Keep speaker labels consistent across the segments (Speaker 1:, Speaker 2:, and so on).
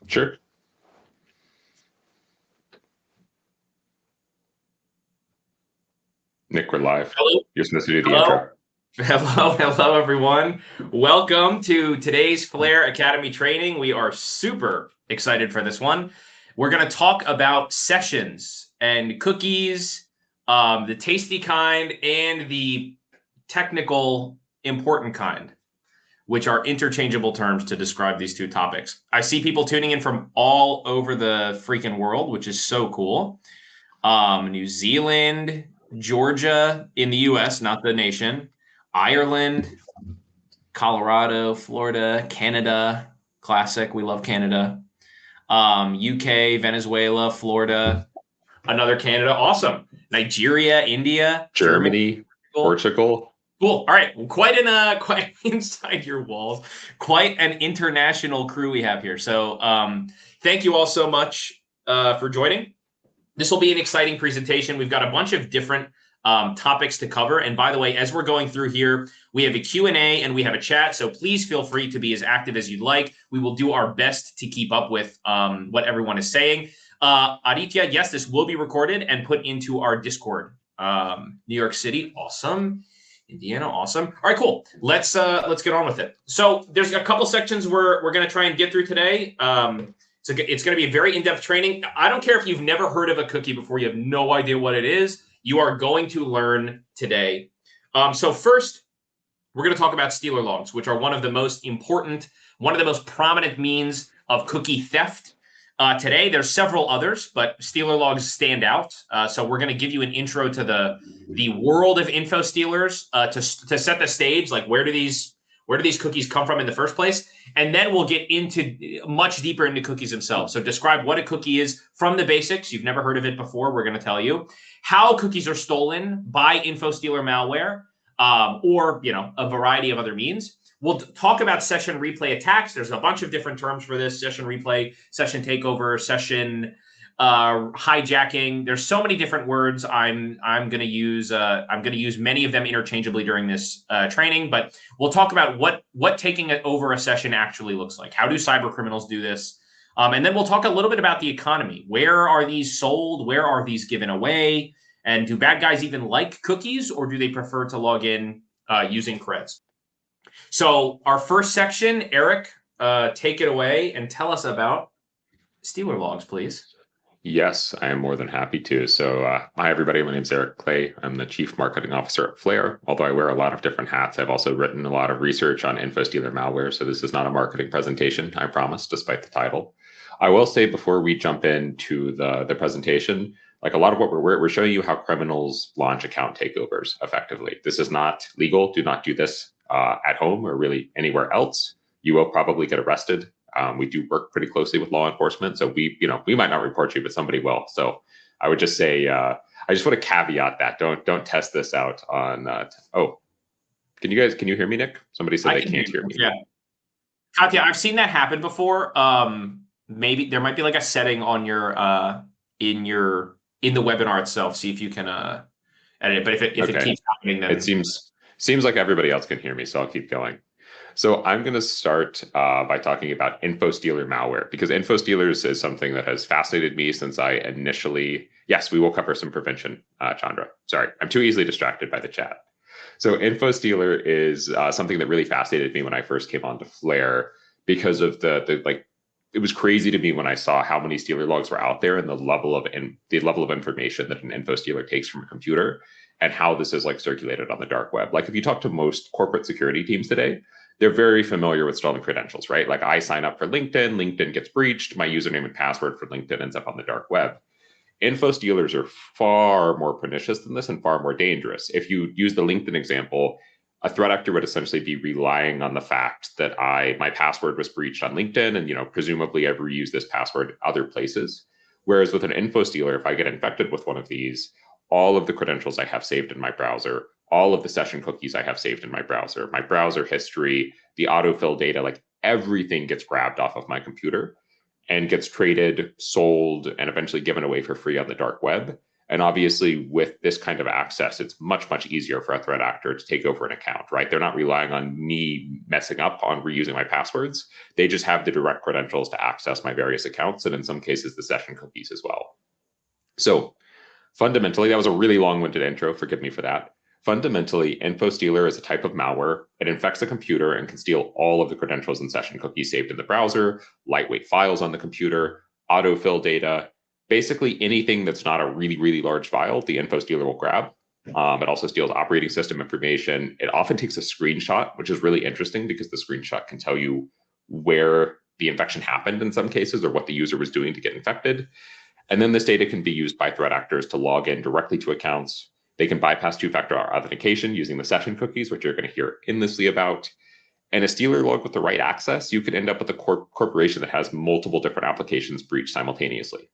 Speaker 1: Sure. Nick, we're live.
Speaker 2: Hello.
Speaker 1: You're supposed to do the
Speaker 2: Hello.
Speaker 1: intro.
Speaker 2: Hello, everyone. Welcome to today's Flare Academy training. We are super excited for this one. We're going to talk about sessions and cookies, the tasty kind and the technical important kind, which are interchangeable terms to describe these two topics. I see people tuning in from all over the freaking world, which is so cool. New Zealand, Georgia in the US, not the nation, Ireland, Colorado, Florida, Canada, classic. We love Canada. UK, Venezuela, Florida, another Canada. Awesome. Nigeria, India,
Speaker 1: Germany, Portugal.
Speaker 2: Cool. All right. Quite inside your walls. Quite an international crew we have here. So thank you all so much for joining. This will be an exciting presentation. We've got a bunch of different topics to cover. And by the way, as we're going through here, we have a Q&A and we have a chat. So please feel free to be as active as you'd like. We will do our best to keep up with what everyone is saying. Aditya, yes, this will be recorded and put into our Discord. New York City, awesome. Indiana, awesome. All right, cool. Let's get on with it. So there's a couple sections we're going to try and get through today. So it's going to be a very in-depth training. I don't care if you've never heard of a cookie before, you have no idea what it is. You are going to learn today. So first, we're going to talk about stealer logs, which are one of the most important, one of the most prominent means of cookie theft. Today, there's several others, but stealer logs stand out. So we're going to give you an intro to the world of info stealers to set the stage, like where do these cookies come from in the first place? And then we'll get into much deeper into cookies themselves. So describe what a cookie is from the basics. You've never heard of it before. We're going to tell you how cookies are stolen by info stealer malware or a variety of other means. We'll talk about session replay attacks. There's a bunch of different terms for this: session replay, session takeover, session hijacking. There's so many different words. I'm going to use many of them interchangeably during this training, but we'll talk about what taking it over a session actually looks like. How do cybercriminals do this? And then we'll talk a little bit about the economy. Where are these sold? Where are these given away? And do bad guys even like cookies, or do they prefer to log in using creds? So our first section, Eric, take it away and tell us about stealer logs, please.
Speaker 1: Yes, I am more than happy to. So hi, everybody. My name is Eric Clay. I'm the Chief Marketing Officer at Flare. Although I wear a lot of different hats, I've also written a lot of research on info stealer malware. So this is not a marketing presentation, I promise, despite the title. I will say before we jump into the presentation, like a lot of what we're showing you how criminals launch account takeovers effectively. This is not legal. Do not do this at home or really anywhere else. You will probably get arrested. We do work pretty closely with law enforcement, so we might not report you, but somebody will. So I would just say, I just want to caveat that. Don't test this out on. Can you hear me, Nick? Somebody said they can't hear me.
Speaker 2: Yeah, Katya, I've seen that happen before. Maybe there might be like a setting on your in the webinar itself. See if you can edit it. But if it keeps happening, then
Speaker 1: it seems like everybody else can hear me, so I'll keep going. So I'm going to start by talking about info stealer malware, because info stealers is something that has fascinated me since I initially. Yes, we will cover some prevention, Chandra. Sorry, I'm too easily distracted by the chat. So info stealer is something that really fascinated me when I first came onto Flare, because of the it was crazy to me when I saw how many stealer logs were out there and the level of information that an info stealer takes from a computer, and how this is like circulated on the dark web. Like if you talk to most corporate security teams today, they're very familiar with stolen credentials, right? Like I sign up for LinkedIn, LinkedIn gets breached, my username and password for LinkedIn ends up on the dark web. Info stealers are far more pernicious than this and far more dangerous. If you use the LinkedIn example, a threat actor would essentially be relying on the fact that my password was breached on LinkedIn, and presumably I've reused this password other places. Whereas with an info stealer, if I get infected with one of these, all of the credentials I have saved in my browser, all of the session cookies I have saved in my browser history, the autofill data, like everything gets grabbed off of my computer and gets traded, sold, and eventually given away for free on the dark web. And obviously, with this kind of access, it's much, much easier for a threat actor to take over an account, right? They're not relying on me messing up on reusing my passwords. They just have the direct credentials to access my various accounts, and in some cases, the session cookies as well. So fundamentally, that was a really long-winded intro. Forgive me for that. Fundamentally, InfoStealer is a type of malware. It infects a computer and can steal all of the credentials and session cookies saved in the browser, lightweight files on the computer, autofill data, basically anything that's not a really, really large file, the InfoStealer will grab. It also steals operating system information. It often takes a screenshot, which is really interesting because the screenshot can tell you where the infection happened in some cases or what the user was doing to get infected. And then this data can be used by threat actors to log in directly to accounts. They can bypass two-factor authentication using the session cookies, which you're going to hear endlessly about. And a stealer log with the right access, you could end up with a corporation that has multiple different applications breached simultaneously.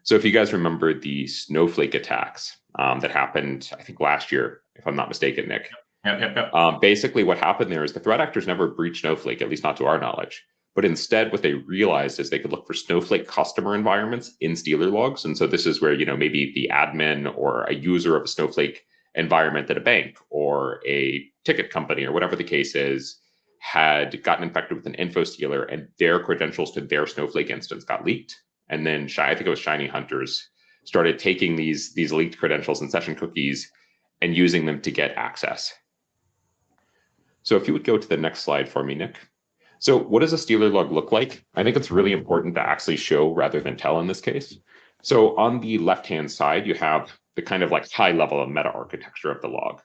Speaker 1: So if you guys remember the Snowflake attacks that happened, I think last year, if I'm not mistaken, Nick.
Speaker 2: Yep.
Speaker 1: Basically what happened there is the threat actors never breached Snowflake, at least not to our knowledge. But instead, what they realized is they could look for Snowflake customer environments in stealer logs. And so this is where, maybe the admin or a user of a Snowflake environment at a bank or a ticket company or whatever the case is had gotten infected with an info stealer and their credentials to their Snowflake instance got leaked. And then I think it was Shiny Hunters started taking these leaked credentials and session cookies and using them to get access. So if you would go to the next slide for me, Nick. So what does a stealer log look like? I think it's really important to actually show rather than tell in this case. So on the left-hand side, you have the kind of like high level of meta architecture of the log.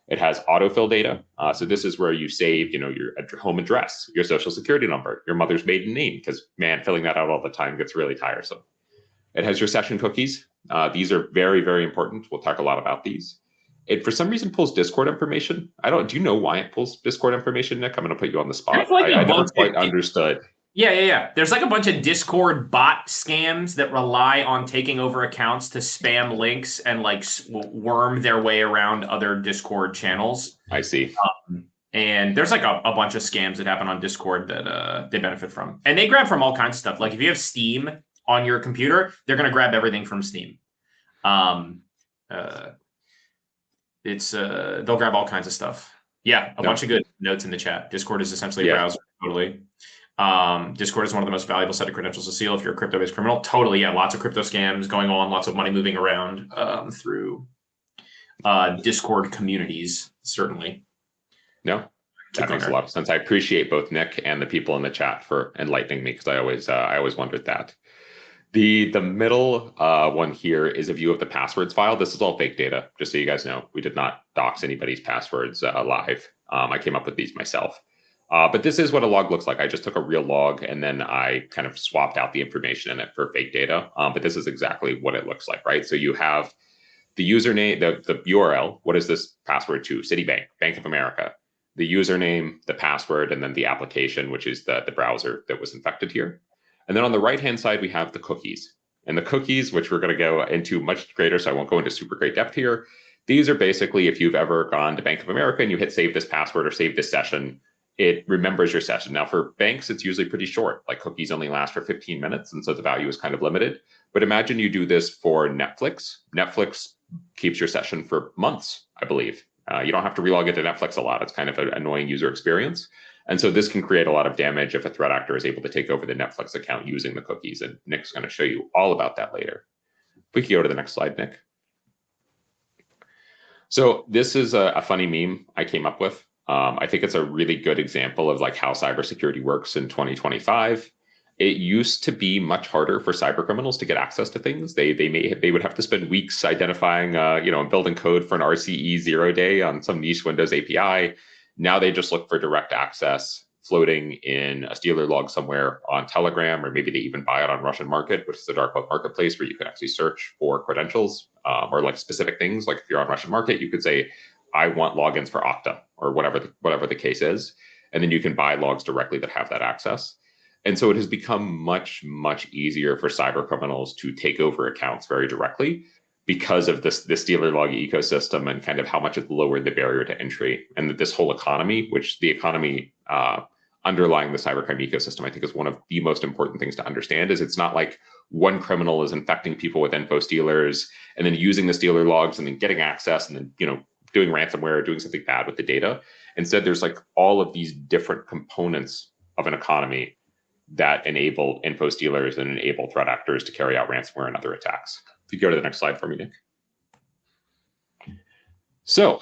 Speaker 1: It has autofill data. So this is where you save, your home address, your social security number, your mother's maiden name, because man, filling that out all the time gets really tiresome. It has your session cookies. These are very, very important. We'll talk a lot about these. It, for some reason, pulls Discord information. Do you know why it pulls Discord information, Nick? I'm going to put you on the spot. I never quite understood.
Speaker 2: Yeah. There's like a bunch of Discord bot scams that rely on taking over accounts to spam links and like worm their way around other Discord channels.
Speaker 1: I see.
Speaker 2: And there's like a bunch of scams that happen on Discord that they benefit from. And they grab from all kinds of stuff. Like if you have Steam on your computer, they're going to grab everything from Steam. They'll grab all kinds of stuff. Yeah, a bunch of good notes in the chat. Discord is essentially a browser. Totally. Discord is one of the most valuable set of credentials to steal if you're a crypto-based criminal. Totally, yeah. Lots of crypto scams going on, lots of money moving around through Discord communities, certainly.
Speaker 1: No, that makes a lot of sense. I appreciate both Nick and the people in the chat for enlightening me because I always wondered that. The middle one here is a view of the passwords file. This is all fake data, just so you guys know. We did not dox anybody's passwords live. I came up with these myself. But this is what a log looks like. I just took a real log and then I kind of swapped out the information in it for fake data. But this is exactly what it looks like, right? So you have the username, the URL. What is this password to? Citibank, Bank of America. The username, the password, and then the application, which is the browser that was infected here. And then on the right-hand side, we have the cookies. And the cookies, which we're going to go into much greater, so I won't go into super great depth here. These are basically, if you've ever gone to Bank of America and you hit save this password or save this session, it remembers your session. Now, for banks, it's usually pretty short. Like cookies only last for 15 minutes, and so the value is kind of limited. But imagine you do this for Netflix. Netflix keeps your session for months, I believe. You don't have to relog into Netflix a lot. It's kind of an annoying user experience. And so this can create a lot of damage if a threat actor is able to take over the Netflix account using the cookies. And Nick's going to show you all about that later. If we could go to the next slide, Nick. So this is a funny meme I came up with. I think it's a really good example of like how cybersecurity works in 2025. It used to be much harder for cybercriminals to get access to things. They would have to spend weeks identifying, and building code for an RCE 0 day on some niche Windows API. Now they just look for direct access floating in a stealer log somewhere on Telegram, or maybe they even buy it on Russian Market, which is a dark web marketplace where you can actually search for credentials or like specific things. Like if you're on Russian Market, you could say, I want logins for Okta or whatever the case is. And then you can buy logs directly that have that access. And so it has become much, much easier for cyber criminals to take over accounts very directly because of this dealer log ecosystem and kind of how much it's lowered the barrier to entry. And that this whole economy, which the economy underlying the cybercrime ecosystem, I think, is one of the most important things to understand. Is it's not like one criminal is infecting people with info stealers and then using the stealer logs and then getting access and then, you know, doing ransomware or doing something bad with the data. Instead, there's like all of these different components of an economy that enable info stealers and enable threat actors to carry out ransomware and other attacks. If you go to the next slide for me, Nick. So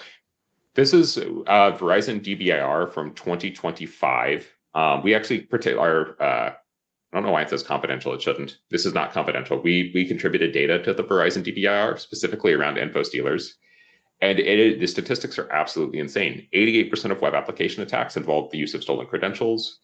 Speaker 1: this is Verizon DBIR from 2025. We actually I don't know why it says confidential. It shouldn't. This is not confidential. We contributed data to the Verizon DBIR specifically around info stealers. And the statistics are absolutely insane. 88% of web application attacks involve the use of stolen credentials.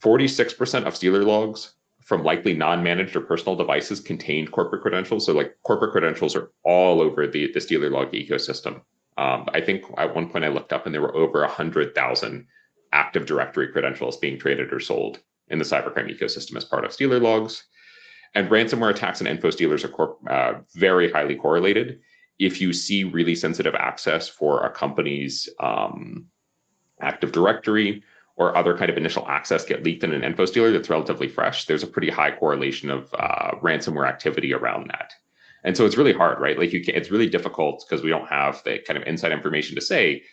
Speaker 1: 46% of stealer logs from likely non-managed or personal devices contained corporate credentials. So like corporate credentials are all over the stealer log ecosystem. I think at one point I looked up and there were over 100,000 Active Directory credentials being traded or sold in the cybercrime ecosystem as part of stealer logs. And ransomware attacks and info stealers are very highly correlated. If you see really sensitive access for a company's Active Directory or other kind of initial access get leaked in an info stealer that's relatively fresh, there's a pretty high correlation of ransomware activity around that. And so it's really hard, right? Like it's really difficult because we don't have the kind of inside information to say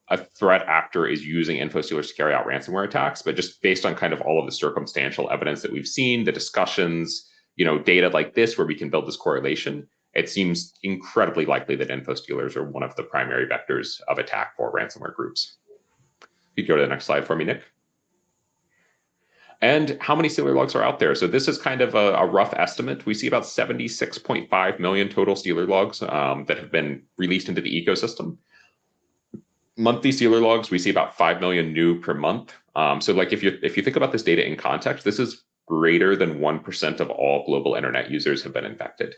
Speaker 1: a threat actor is using info stealers to carry out ransomware attacks, but just based on kind of all of the circumstantial evidence that we've seen, the discussions, you know, data like this where we can build this correlation, it seems incredibly likely that info stealers are one of the primary vectors of attack for ransomware groups. You go to the next slide for me, Nick. And how many stealer logs are out there? So this is kind of a rough estimate. We see about 76.5 million total stealer logs that have been released into the ecosystem. Monthly stealer logs, we see about 5 million new per month. So like if you think about this data in context, this is greater than 1% of all global internet users have been infected,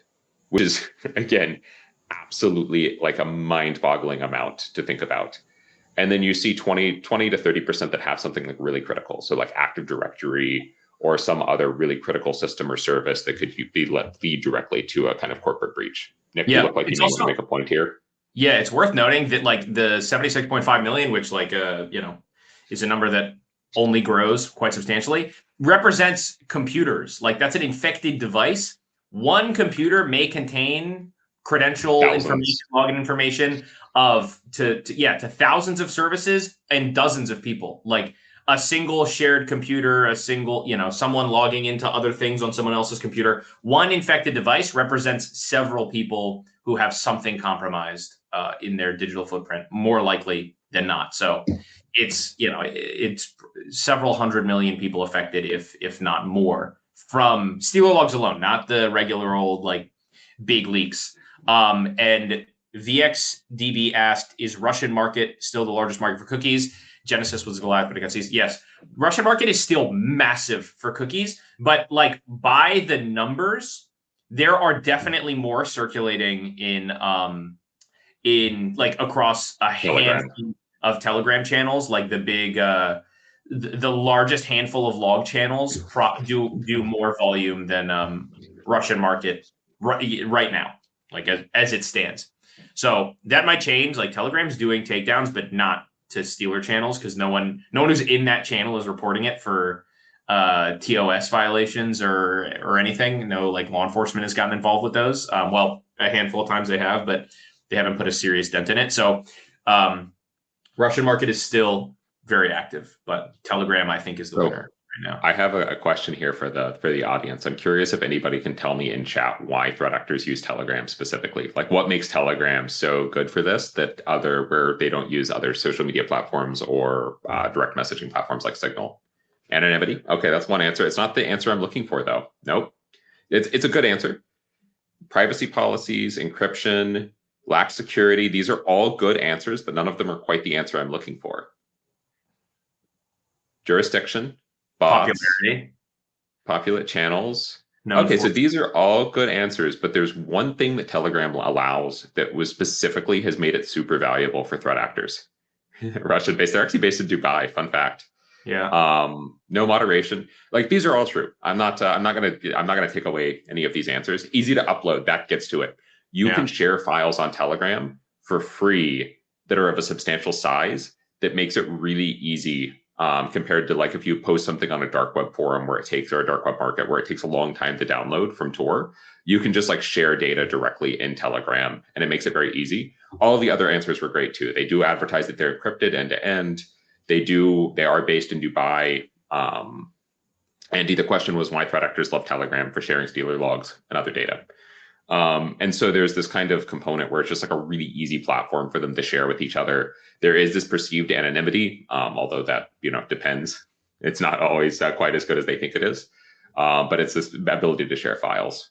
Speaker 1: which is, again, absolutely like a mind-boggling amount to think about. And then you see 20 to 30% that have something like really critical. So like Active Directory or some other really critical system or service that could lead directly to a kind of corporate breach. Nick, you look like you may want to make a point here.
Speaker 2: Yeah, it's worth noting that like the 76.5 million, which like, you know, is a number that only grows quite substantially, represents computers. Like that's an infected device. One computer may contain credential information, login information to thousands of services and dozens of people. Like a single shared computer, a single, you know, someone logging into other things on someone else's computer. One infected device represents several people who have something compromised in their digital footprint, more likely than not. So it's, you know, it's several hundred million people affected, if not more, from stealer logs alone, not the regular old like big leaks. And VXDB asked, is Russian market still the largest market for cookies? Genesis was the last, but I got seized. Yes, Russian market is still massive for cookies, but like by the numbers, there are definitely more circulating in like across a handful of Telegram channels, like the big, the largest handful of log channels do more volume than Russian market right now, like as it stands. So that might change. Like Telegram's doing takedowns, but not to stealer channels because no one who's in that channel is reporting it for TOS violations or anything. No, like law enforcement has gotten involved with those. Well, a handful of times they have, but they haven't put a serious dent in it. So Russian market is still very active, but Telegram I think is the winner right now.
Speaker 1: I have a question here for the audience. I'm curious if anybody can tell me in chat why threat actors use Telegram specifically. Like what makes Telegram so good for this that where they don't use other social media platforms or direct messaging platforms like Signal? Anonymity? Okay, that's one answer. It's not the answer I'm looking for though. Nope. It's a good answer. Privacy policies, encryption, lack security. These are all good answers, but none of them are quite the answer I'm looking for. Jurisdiction. Bots,
Speaker 2: popularity,
Speaker 1: populate channels. Okay, so these are all good answers, but there's one thing that Telegram allows that has made it super valuable for threat actors. Russian based, they're actually based in Dubai. Fun fact.
Speaker 2: Yeah.
Speaker 1: No moderation. Like these are all true. I'm not gonna take away any of these answers. Easy to upload. That gets to it. You can share files on Telegram for free that are of a substantial size. That makes it really easy compared to like if you post something on a dark web forum where it takes, or a dark web market where it takes a long time to download from Tor. You can just like share data directly in Telegram, and it makes it very easy. All the other answers were great too. They do advertise that they're encrypted end to end. They are based in Dubai. Andy, the question was why threat actors love Telegram for sharing stealer logs and other data. And so there's this kind of component where it's just like a really easy platform for them to share with each other. There is this perceived anonymity, although that, depends. It's not always quite as good as they think it is, but it's this ability to share files.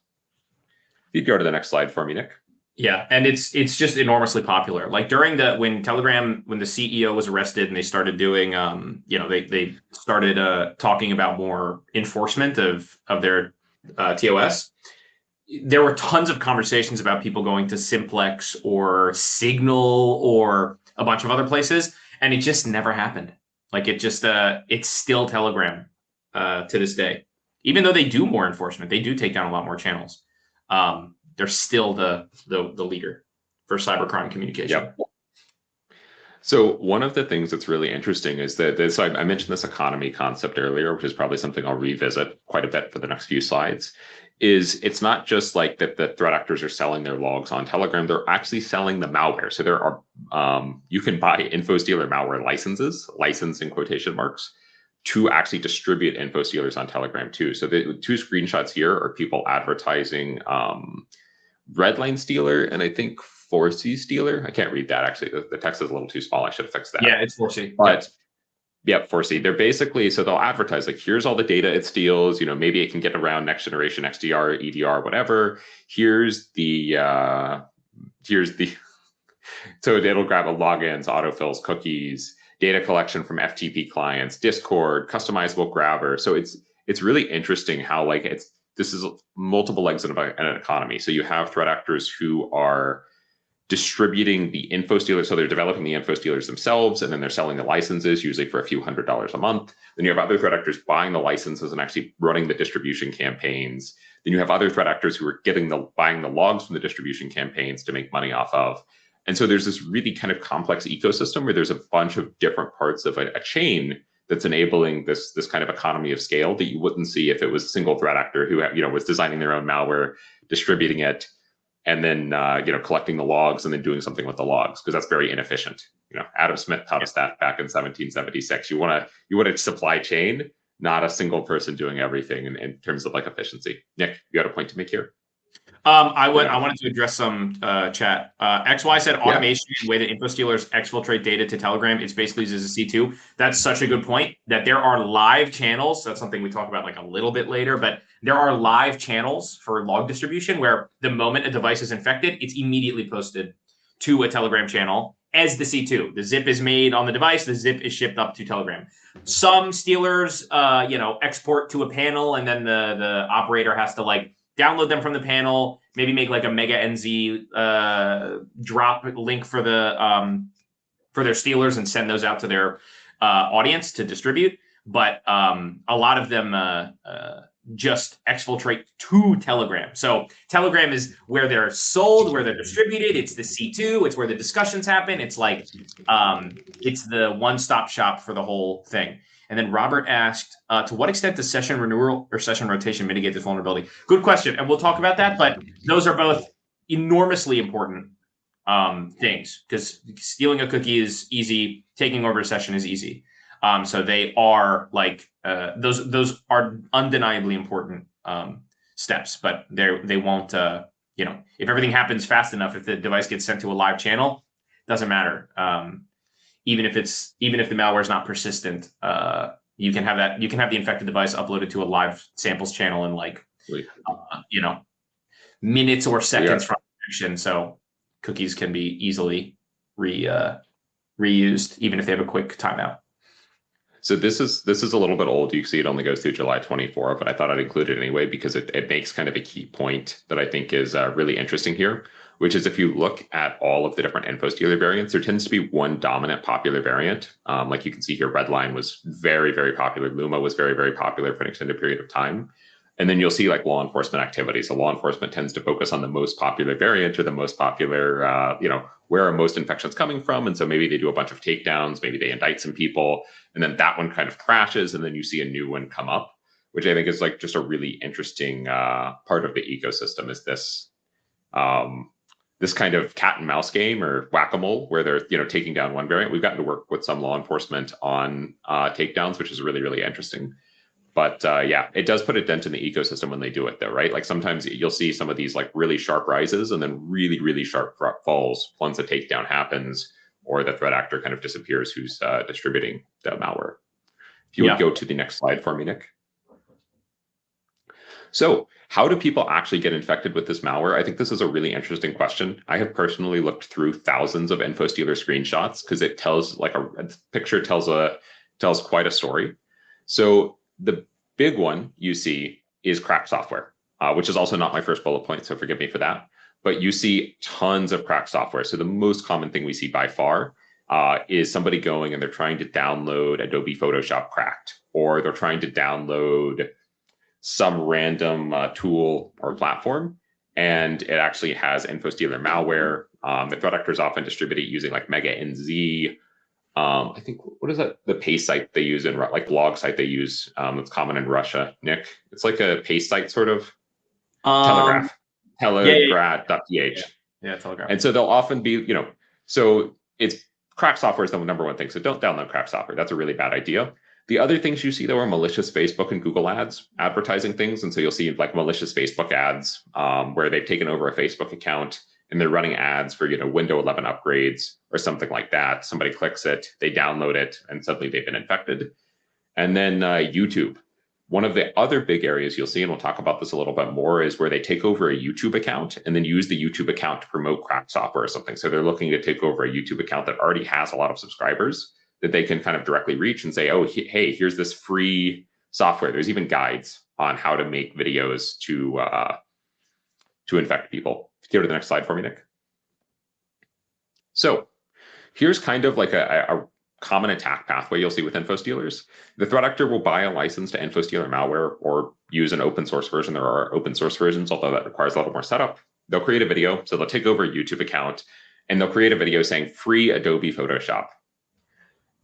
Speaker 1: If you go to the next slide for me, Nick.
Speaker 2: Yeah, and it's just enormously popular. Like when the CEO was arrested and they started doing, they started talking about more enforcement of their TOS. There were tons of conversations about people going to Simplex or Signal or a bunch of other places, and it just never happened. Like it's still Telegram to this day. Even though they do more enforcement, they do take down a lot more channels. They're still the leader for cybercrime communication.
Speaker 1: Yep. So one of the things that's really interesting is that so I mentioned this economy concept earlier, which is probably something I'll revisit quite a bit for the next few slides. It's not just like that the threat actors are selling their logs on Telegram, they're actually selling the malware. So there are, you can buy info stealer malware license in quotation marks, to actually distribute info stealers on Telegram too. So the two screenshots here are people advertising RedLine stealer and I think 4C stealer. I can't read that actually. The text is a little too small. I should have fixed that.
Speaker 2: Yeah, it's 4C.
Speaker 1: But yep, 4C. They're basically, so they'll advertise like, here's all the data it steals. Maybe it can get around next generation XDR, EDR, whatever. Here's the so it'll grab a logins, autofills, cookies, data collection from FTP clients, Discord, customizable grabber. So it's really interesting how this is multiple legs in an economy. So you have threat actors who are distributing the info stealers. So they're developing the info stealers themselves, and then they're selling the licenses, usually for a few $100s a month. Then you have other threat actors buying the licenses and actually running the distribution campaigns. Then you have other threat actors who are buying the logs from the distribution campaigns to make money off of. And so there's this really kind of complex ecosystem where there's a bunch of different parts of a chain that's enabling this kind of economy of scale that you wouldn't see if it was a single threat actor who was designing their own malware, distributing it, and then collecting the logs and then doing something with the logs, because that's very inefficient. Adam Smith taught us that back in 1776. You want a supply chain, not a single person doing everything in terms of efficiency. Nick, you had a point to make here?
Speaker 2: I wanted to address some chat. XY said automation, the way that info stealers exfiltrate data to Telegram, it's basically used as a C2. That's such a good point, that there are live channels. That's something we talk about a little bit later, but there are live channels for log distribution where the moment a device is infected, it's immediately posted to a Telegram channel as the C2. The zip is made on the device, the zip is shipped up to Telegram. Some stealers, export to a panel, and then the operator has to download them from the panel, maybe make a mega NZ drop link for their stealers and send those out to their audience to distribute. But a lot of them just exfiltrate to Telegram. So Telegram is where they're sold, where they're distributed. It's the C2. It's where the discussions happen. It's it's the one-stop shop for the whole thing. And then Robert asked, to what extent does session renewal or session rotation mitigate this vulnerability? Good question. And we'll talk about that. But those are both enormously important things, because stealing a cookie is easy. Taking over a session is easy. So they are those are undeniably important steps, but they won't, if everything happens fast enough, if the device gets sent to a live channel, doesn't matter. Even if the malware is not persistent, you can have the infected device uploaded to a live samples channel in minutes or seconds from infection. So cookies can be easily reused, even if they have a quick timeout.
Speaker 1: So this is a little bit old. You can see it only goes through July 24, but I thought I'd include it anyway because it makes kind of a key point that I think is really interesting here, which is if you look at all of the different info stealer variants, there tends to be one dominant popular variant. Like you can see here, RedLine was very, very popular. Lumma was very, very popular for an extended period of time. And then you'll see like law enforcement activity. So law enforcement tends to focus on the most popular variant or the most popular, where are most infections coming from? And so maybe they do a bunch of takedowns, maybe they indict some people, and then that one kind of crashes, and then you see a new one come up, which I think is like just a really interesting part of the ecosystem. Is this this kind of cat and mouse game or whack-a-mole where they're taking down one variant. We've gotten to work with some law enforcement on takedowns, which is really, really interesting. But yeah, it does put a dent in the ecosystem when they do it though, right? Like sometimes you'll see some of these like really sharp rises and then really, really sharp falls once a takedown happens or the threat actor kind of disappears who's distributing the malware. If you would go to the next slide for me, Nick. So how do people actually get infected with this malware? I think this is a really interesting question. I have personally looked through thousands of InfoStealer screenshots because it tells like a picture tells quite a story. So the big one you see is cracked software, which is also not my first bullet point, so forgive me for that. But you see tons of cracked software. So the most common thing we see by far is somebody going and they're trying to download Adobe Photoshop cracked, or they're trying to download some random tool or platform, and it actually has InfoStealer malware. The threat actors often distribute it using like Mega NZ. I think, what is that? The paste site they use in like blog site they use. It's common in Russia. Nick, it's like a paste site sort of. Telegraph. Telegraph.ph.
Speaker 2: Yeah, Telegraph.
Speaker 1: And so they'll often be, so it's cracked software is the number one thing. So don't download cracked software. That's a really bad idea. The other things you see though are malicious Facebook and Google ads advertising things. And so you'll see like malicious Facebook ads where they've taken over a Facebook account and they're running ads for, Windows 11 upgrades or something like that. Somebody clicks it, they download it, and suddenly they've been infected. And then YouTube. One of the other big areas you'll see, and we'll talk about this a little bit more, is where they take over a YouTube account and then use the YouTube account to promote cracked software or something. So they're looking to take over a YouTube account that already has a lot of subscribers that they can kind of directly reach and say, oh, hey, here's this free software. There's even guides on how to make videos to infect people. Go to the next slide for me, Nick. So here's kind of like a common attack pathway you'll see with InfoStealers. The threat actor will buy a license to InfoStealer malware or use an open source version. There are open source versions, although that requires a little more setup. They'll create a video. So they'll take over a YouTube account and they'll create a video saying free Adobe Photoshop.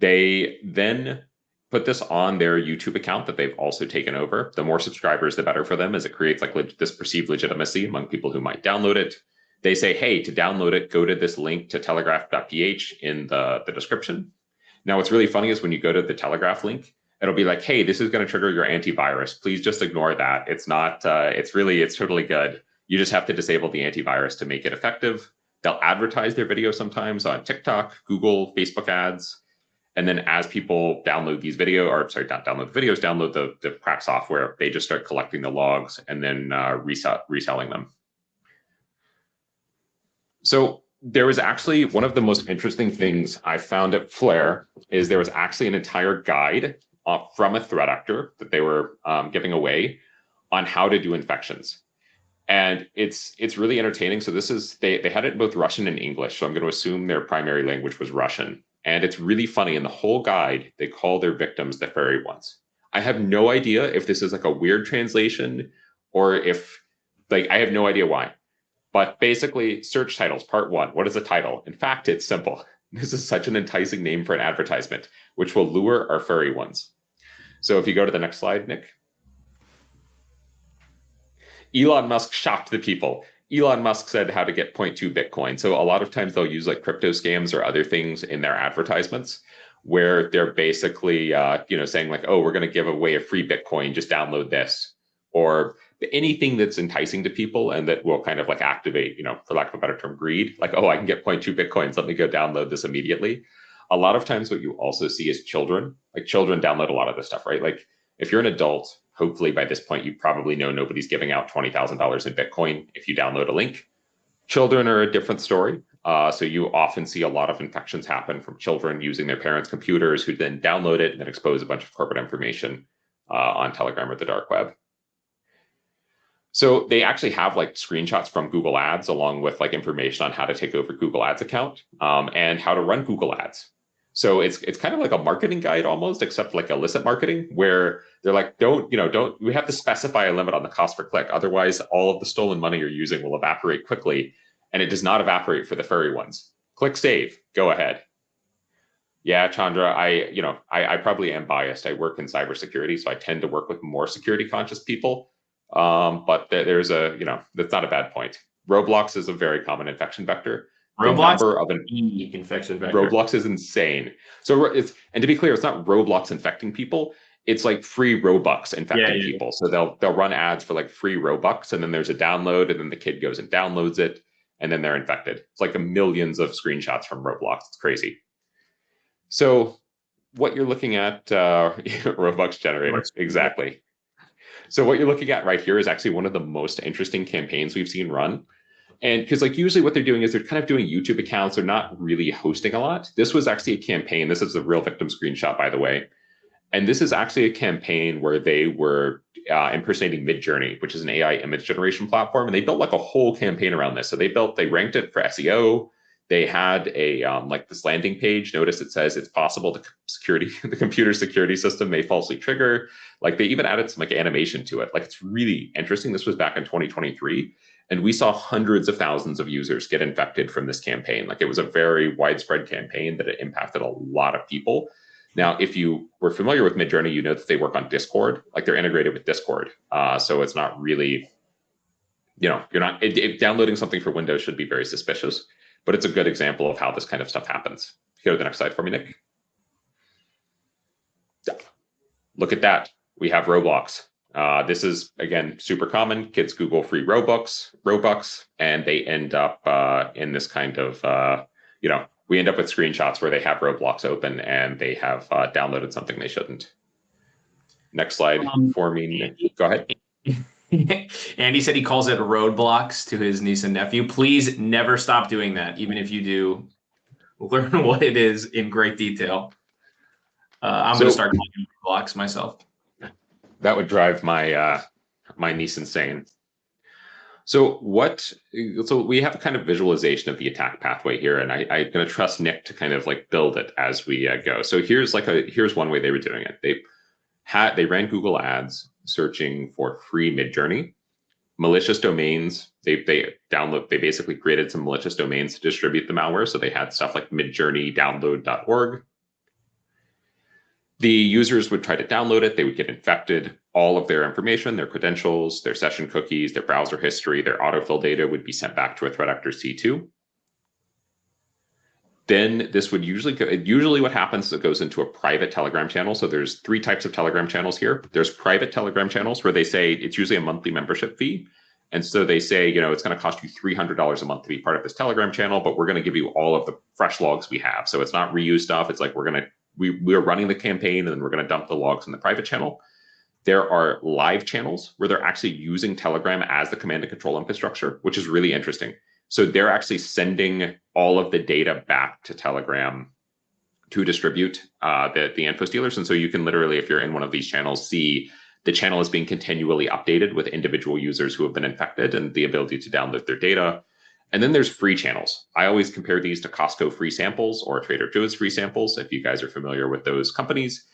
Speaker 1: They then put this on their YouTube account that they've also taken over. The more subscribers, the better for them, as it creates like this perceived legitimacy among people who might download it. They say, hey, to download it, go to this link to telegraph.ph in the description. Now, what's really funny is when you go to the Telegraph link, it'll be like, hey, this is going to trigger your antivirus. Please just ignore that. It's not, it's totally good. You just have to disable the antivirus to make it effective. They'll advertise their video sometimes on TikTok, Google, Facebook ads. And then as people download these videos, or sorry, not download the videos, download the cracked software, they just start collecting the logs and then reselling them. So there was actually one of the most interesting things I found at Flare is there was actually an entire guide from a threat actor that they were giving away on how to do infections. And it's really entertaining. So this is, they had it in both Russian and English. So I'm going to assume their primary language was Russian. And it's really funny. In the whole guide, they call their victims the furry ones. I have no idea if this is like a weird translation or if, like, I have no idea why. But basically, search titles, part 1. What is the title? In fact, it's simple. This is such an enticing name for an advertisement, which will lure our furry ones. So if you go to the next slide, Nick. Elon Musk shocked the people. Elon Musk said how to get 0.2 Bitcoin. So a lot of times they'll use like crypto scams or other things in their advertisements where they're basically, saying like, oh, we're going to give away a free Bitcoin, just download this, or anything that's enticing to people and that will kind of like activate, for lack of a better term, greed. Like, oh, I can get 0.2 Bitcoins. Let me go download this immediately. A lot of times what you also see is children. Like children download a lot of this stuff, right? Like if you're an adult, hopefully by this point, you probably know nobody's giving out $20,000 in Bitcoin if you download a link. Children are a different story. So you often see a lot of infections happen from children using their parents' computers who then download it and then expose a bunch of corporate information on Telegram or the dark web. So they actually have like screenshots from Google Ads along with like information on how to take over Google Ads account and how to run Google Ads. So it's kind of like a marketing guide almost, except like illicit marketing, where they're like, don't we have to specify a limit on the cost per click. Otherwise, all of the stolen money you're using will evaporate quickly. And it does not evaporate for the furry ones. Click save, go ahead. Yeah, Chandra, I probably am biased. I work in cybersecurity, so I tend to work with more security conscious people. But there's that's not a bad point. Roblox is a very common infection vector.
Speaker 2: Roblox infection vector.
Speaker 1: Roblox is insane. So and to be clear, it's not Roblox infecting people. It's like free Robux infecting people. So they'll run ads for like free Robux, and then there's a download, and then the kid goes and downloads it, and then they're infected. It's like millions of screenshots from Roblox. It's crazy. So what you're looking at, Robux generator, exactly. So what you're looking at right here is actually one of the most interesting campaigns we've seen run. And because like usually what they're doing is they're kind of doing YouTube accounts. They're not really hosting a lot. This was actually a campaign. This is the real victim screenshot, by the way. And this is actually a campaign where they were impersonating Midjourney, which is an AI image generation platform. And they built like a whole campaign around this. So they ranked it for SEO. They had a like this landing page. Notice it says it's possible the computer security system may falsely trigger. Like they even added some like animation to it. Like it's really interesting. This was back in 2023. And we saw hundreds of thousands of users get infected from this campaign. Like it was a very widespread campaign that it impacted a lot of people. Now, if you were familiar with Midjourney, you know that they work on Discord. Like they're integrated with Discord. So it's not really, you're not, downloading something for Windows should be very suspicious. But it's a good example of how this kind of stuff happens. Go to the next slide for me, Nick. Look at that. We have Roblox. This is, again, super common. Kids Google free Robux, and they end up in this kind of, we end up with screenshots where they have Roblox open and they have downloaded something they shouldn't. Next slide for me, Nick. Go ahead.
Speaker 2: Andy said he calls it roadblocks to his niece and nephew. Please never stop doing that. Even if you do, learn what it is in great detail. I'm going to start calling it roadblocks myself.
Speaker 1: That would drive my my niece insane. So we have a kind of visualization of the attack pathway here, and I'm going to trust Nick to kind of like build it as we go. So here's one way they were doing it. They ran Google ads searching for free Midjourney, malicious domains. They basically created some malicious domains to distribute the malware. So they had stuff like midjourneydownload.org. The users would try to download it. They would get infected. All of their information, their credentials, their session cookies, their browser history, their autofill data would be sent back to a threat actor C2. Then this would usually what happens is it goes into a private Telegram channel. So there's 3 types of Telegram channels here. There's private Telegram channels where they say it's usually a monthly membership fee. And so they say, it's going to cost you $300 a month to be part of this Telegram channel, but we're going to give you all of the fresh logs we have. So it's not reused stuff. It's like we're running the campaign and then we're going to dump the logs in the private channel. There are live channels where they're actually using Telegram as the command and control infrastructure, which is really interesting. So they're actually sending all of the data back to Telegram to distribute the info stealers. And so you can literally, if you're in one of these channels, see the channel is being continually updated with individual users who have been infected and the ability to download their data. And then there's free channels. I always compare these to Costco free samples or Trader Joe's free samples. If you guys are familiar with those companies,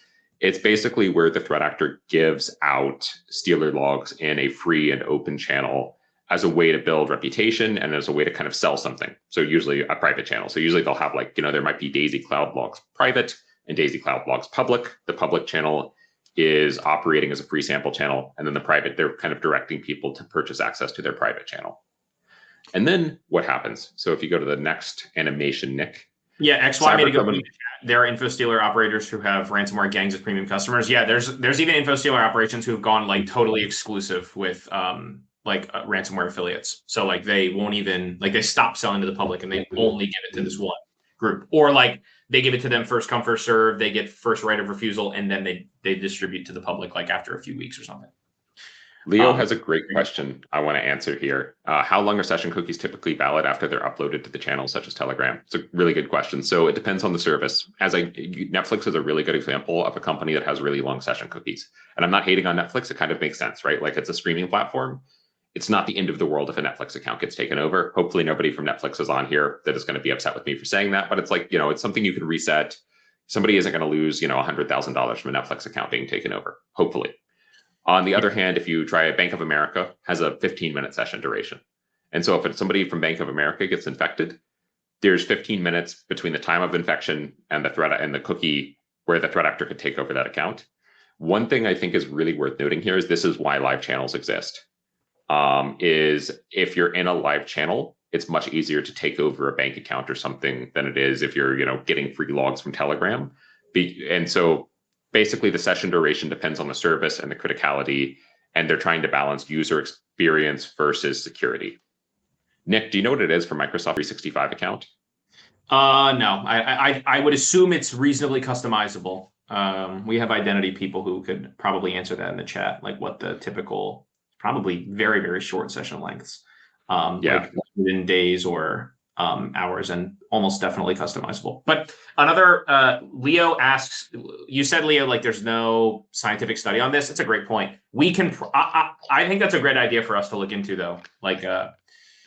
Speaker 1: it's basically where the threat actor gives out stealer logs in a free and open channel as a way to build reputation and as a way to kind of sell something. So usually a private channel. So usually they'll have there might be Daisy Cloud logs private and Daisy Cloud logs public. The public channel is operating as a free sample channel. And then the private, they're kind of directing people to purchase access to their private channel. And then what happens? So if you go to the next animation, Nick.
Speaker 2: Yeah, XY made a good point. There are info stealer operators who have ransomware gangs of premium customers. Yeah, there's even info stealer operations who have gone like totally exclusive with ransomware affiliates. So like they won't even they stop selling to the public and they only give it to this one group, or like they give it to them first come first serve. They get first right of refusal, and then they distribute to the public like after a few weeks or something.
Speaker 1: Leo has a great question I want to answer here. How long are session cookies typically valid after they're uploaded to the channel, such as Telegram? It's a really good question. So it depends on the service. Netflix is a really good example of a company that has really long session cookies. And I'm not hating on Netflix. It kind of makes sense, right? Like it's a streaming platform. It's not the end of the world if a Netflix account gets taken over. Hopefully nobody from Netflix is on here that is going to be upset with me for saying that. But it's like, it's something you can reset. somebody isn't going to lose, $100,000 from a Netflix account being taken over, hopefully. On the other hand, if you try a Bank of America, has a 15-minute session duration. And so if somebody from Bank of America gets infected, there's 15 minutes between the time of infection and the threat and the cookie where the threat actor could take over that account. One thing I think is really worth noting here is this is why live channels exist. Is if you're in a live channel, it's much easier to take over a bank account or something than it is if you're, getting free logs from Telegram. And so basically the session duration depends on the service and the criticality, and they're trying to balance user experience versus security. Nick, do you know what it is for Microsoft 365 account?
Speaker 2: No, I would assume it's reasonably customizable. We have identity people who could probably answer that in the chat, like what the typical, probably very, very short session lengths, like within days or hours, and almost definitely customizable. But another, Leo asks, you said, Leo, like there's no scientific study on this. It's a great point. We can, I think that's a great idea for us to look into though. Like,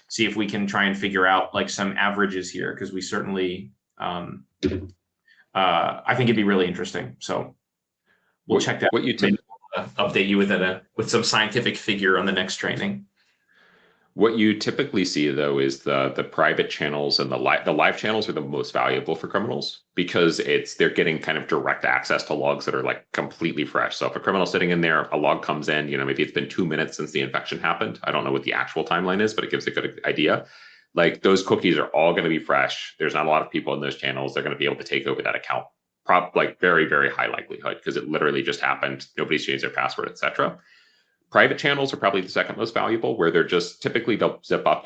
Speaker 2: see if we can try and figure out like some averages here, because we certainly, I think it'd be really interesting. So we'll check that.
Speaker 1: What you
Speaker 2: update you with some scientific figure on the next training.
Speaker 1: What you typically see though is the private channels and the live channels are the most valuable for criminals, because they're getting kind of direct access to logs that are like completely fresh. So if a criminal's sitting in there, a log comes in, maybe it's been 2 minutes since the infection happened. I don't know what the actual timeline is, but it gives a good idea. Like those cookies are all going to be fresh. There's not a lot of people in those channels. They're going to be able to take over that account. Like very, very high likelihood, because it literally just happened. Nobody's changed their password, etc. Private channels are probably the second most valuable, where they're just typically they'll zip up,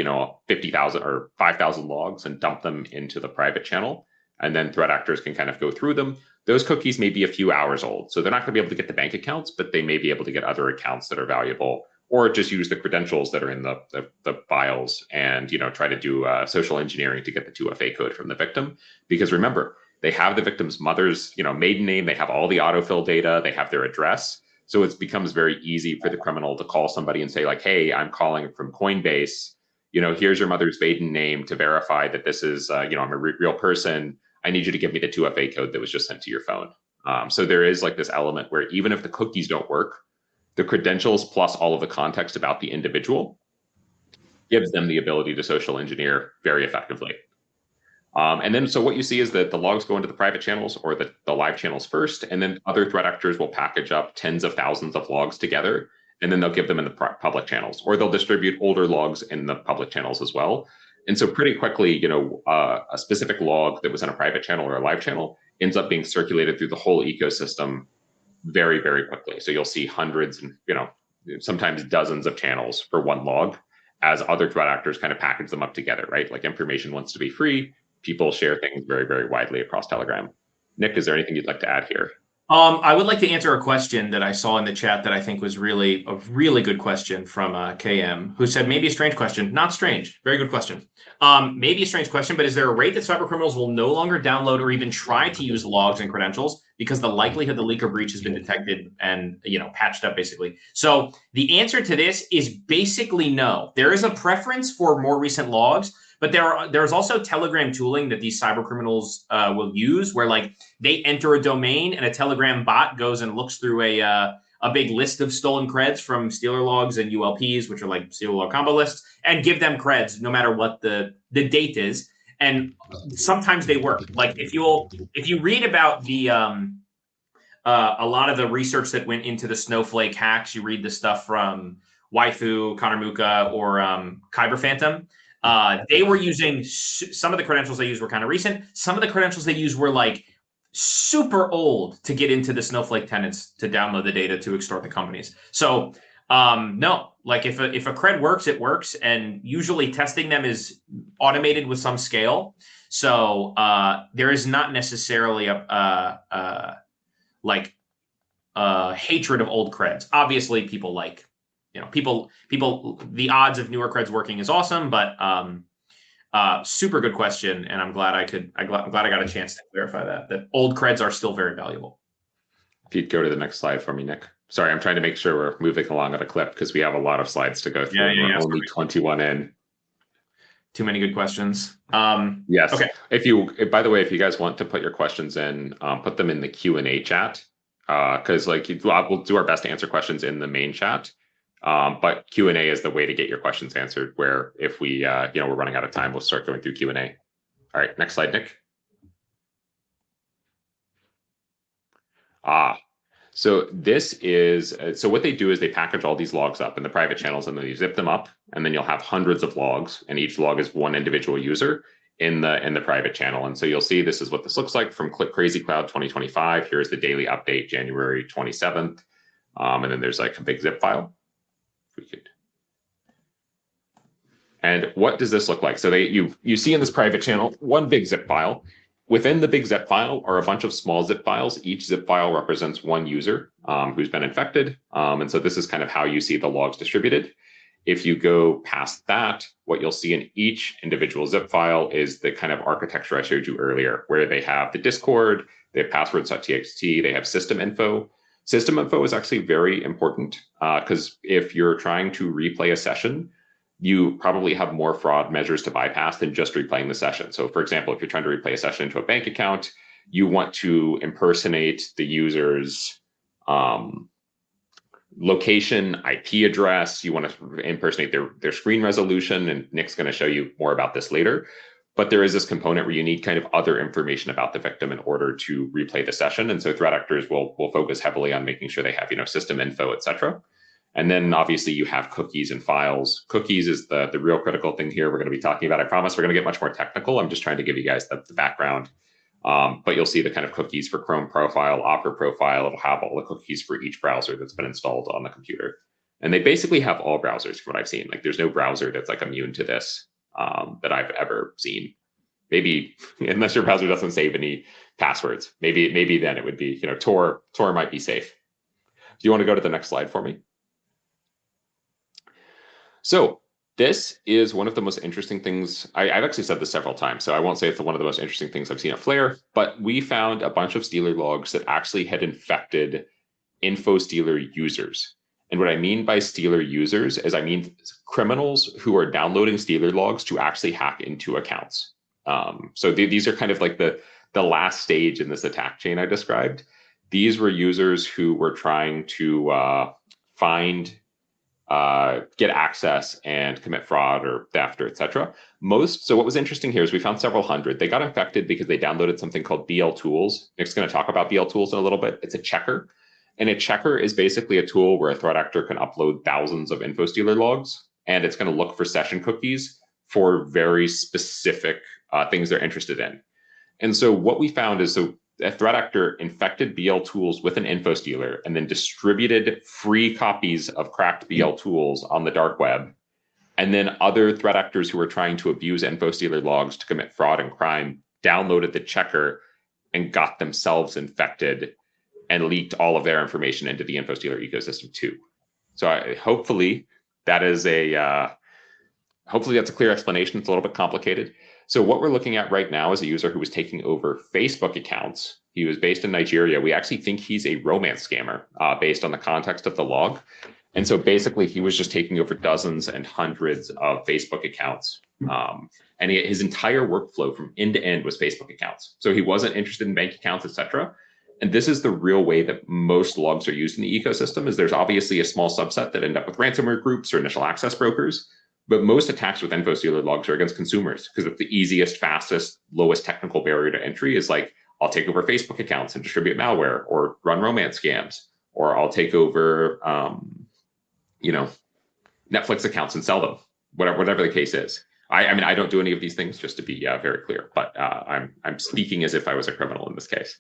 Speaker 1: 50,000 or 5,000 logs and dump them into the private channel. And then threat actors can kind of go through them. Those cookies may be a few hours old, so they're not going to be able to get the bank accounts, but they may be able to get other accounts that are valuable, or just use the credentials that are in the files and, try to do social engineering to get the 2FA code from the victim. Because remember, they have the victim's mother's, maiden name, they have all the autofill data, they have their address. So it becomes very easy for the criminal to call somebody and say like, hey, I'm calling from Coinbase. Here's your mother's maiden name to verify that this is, I'm a real person. I need you to give me the 2FA code that was just sent to your phone. So there is like this element where even if the cookies don't work, the credentials plus all of the context about the individual gives them the ability to social engineer very effectively. And then so what you see is that the logs go into the private channels or the live channels first, and then other threat actors will package up tens of thousands of logs together, and then they'll give them in the public channels, or they'll distribute older logs in the public channels as well. And so pretty quickly, a specific log that was in a private channel or a live channel ends up being circulated through the whole ecosystem very, very quickly. So you'll see hundreds and, sometimes dozens of channels for one log as other threat actors kind of package them up together, right? Like information wants to be free. People share things very, very widely across Telegram. Nick, is there anything you'd like to add here?
Speaker 2: I would like to answer a question that I saw in the chat that I think was really a really good question from KM, who said, maybe a strange question. Not strange. Very good question. Maybe a strange question, but is there a rate that cybercriminals will no longer download or even try to use logs and credentials because the likelihood the leak or breach has been detected and patched up, basically? So the answer to this is basically no. There is a preference for more recent logs, but there's also Telegram tooling that these cyber criminals will use, where like they enter a domain and a Telegram bot goes and looks through a big list of stolen creds from stealer logs and ULPs, which are like stealer log combo lists, and give them creds no matter what the date is. And sometimes they work. Like if you read about the a lot of the research that went into the Snowflake hacks, you read the stuff from Waifu, Connor Muka, or Kyber Phantom. They were using some of the credentials they used were kind of recent. Some of the credentials they used were like super old to get into the Snowflake tenants to download the data to extort the companies. So no, like if a cred works, it works, and usually testing them is automated with some scale. So there is not necessarily a hatred of old creds. Obviously, people like. People, the odds of newer creds working is awesome, but super good question. And I'm glad I got a chance to clarify that old creds are still very valuable.
Speaker 1: If you'd go to the next slide for me, Nick. Sorry, I'm trying to make sure we're moving along at a clip because we have a lot of slides to go through. We're only 21 in.
Speaker 2: Too many good questions.
Speaker 1: Yes.
Speaker 2: Okay.
Speaker 1: By the way, if you guys want to put your questions in, put them in the Q&A chat, because we'll do our best to answer questions in the main chat. But Q&A is the way to get your questions answered. Where if we, we're running out of time, we'll start going through Q&A. All right, next slide, Nick. So this is, so what they do is they package all these logs up in the private channels, and then you zip them up, and then you'll have hundreds of logs, and each log is one individual user in the private channel. And so you'll see this is what this looks like from Click Crazy Cloud 2025. Here's the daily update, January 27th. And then there's like a big zip file. If we could. And what does this look like? So you see in this private channel, one big zip file. Within the big zip file are a bunch of small zip files. Each zip file represents one user who's been infected. And so this is kind of how you see the logs distributed. If you go past that, what you'll see in each individual zip file is the kind of architecture I showed you earlier, where they have the Discord, they have passwords.txt, they have system info. System info is actually very important because if you're trying to replay a session, you probably have more fraud measures to bypass than just replaying the session. So for example, if you're trying to replay a session into a bank account, you want to impersonate the user's location, IP address, you want to impersonate their screen resolution, and Nick's going to show you more about this later. But there is this component where you need kind of other information about the victim in order to replay the session. And so threat actors will focus heavily on making sure they have, system info, et cetera. And then obviously you have cookies and files. Cookies is the real critical thing here we're going to be talking about. I promise we're going to get much more technical. I'm just trying to give you guys the background. But you'll see the kind of cookies for Chrome profile, Opera profile. It'll have all the cookies for each browser that's been installed on the computer. And they basically have all browsers from what I've seen. Like there's no browser that's like immune to this that I've ever seen. Maybe unless your browser doesn't save any passwords, maybe then it would be, Tor might be safe. Do you want to go to the next slide for me? So this is one of the most interesting things. I've actually said this several times, so I won't say it's one of the most interesting things I've seen at Flare, but we found a bunch of Stealer logs that actually had infected info Stealer users. And what I mean by Stealer users is I mean criminals who are downloading Stealer logs to actually hack into accounts. So these are kind of like the last stage in this attack chain I described. These were users who were trying to get access and commit fraud or theft or et cetera. So what was interesting here is we found several hundred. They got infected because they downloaded something called BL Tools. Nick's going to talk about BL Tools in a little bit. It's a checker. And a checker is basically a tool where a threat actor can upload thousands of info Stealer logs, and it's going to look for session cookies for very specific things they're interested in. And so what we found is a threat actor infected BL Tools with an info Stealer and then distributed free copies of cracked BL Tools on the dark web. And then other threat actors who were trying to abuse info Stealer logs to commit fraud and crime downloaded the checker and got themselves infected and leaked all of their information into the info Stealer ecosystem too. So hopefully that's a clear explanation. It's a little bit complicated. So what we're looking at right now is a user who was taking over Facebook accounts. He was based in Nigeria. We actually think he's a romance scammer based on the context of the log. And so basically he was just taking over dozens and hundreds of Facebook accounts. And his entire workflow from end to end was Facebook accounts. So he wasn't interested in bank accounts, et cetera. And this is the real way that most logs are used in the ecosystem. Is there's obviously a small subset that end up with ransomware groups or initial access brokers. But most attacks with info Stealer logs are against consumers because it's the easiest, fastest, lowest technical barrier to entry is like, I'll take over Facebook accounts and distribute malware or run romance scams, or I'll take over, Netflix accounts and sell them, whatever the case is. I don't do any of these things, just to be very clear, but I'm speaking as if I was a criminal in this case.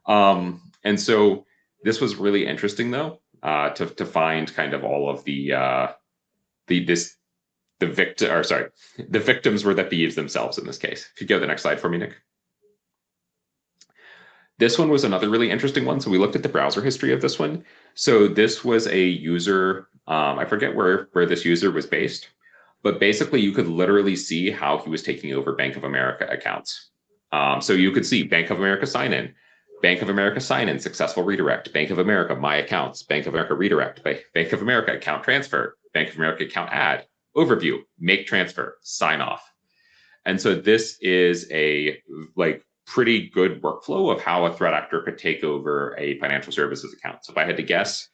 Speaker 1: And so this was really interesting though, to find kind of all of the victims were the thieves themselves in this case. If you go to the next slide for me, Nick. This one was another really interesting one. So we looked at the browser history of this one. So this was a user, I forget where this user was based, but basically you could literally see how he was taking over Bank of America accounts. So you could see Bank of America sign in, Bank of America sign in, successful redirect, Bank of America, my accounts, Bank of America redirect, Bank of America account transfer, Bank of America account add, overview, make transfer, sign off. And so this is a pretty good workflow of how a threat actor could take over a financial services account. So if I had to guess,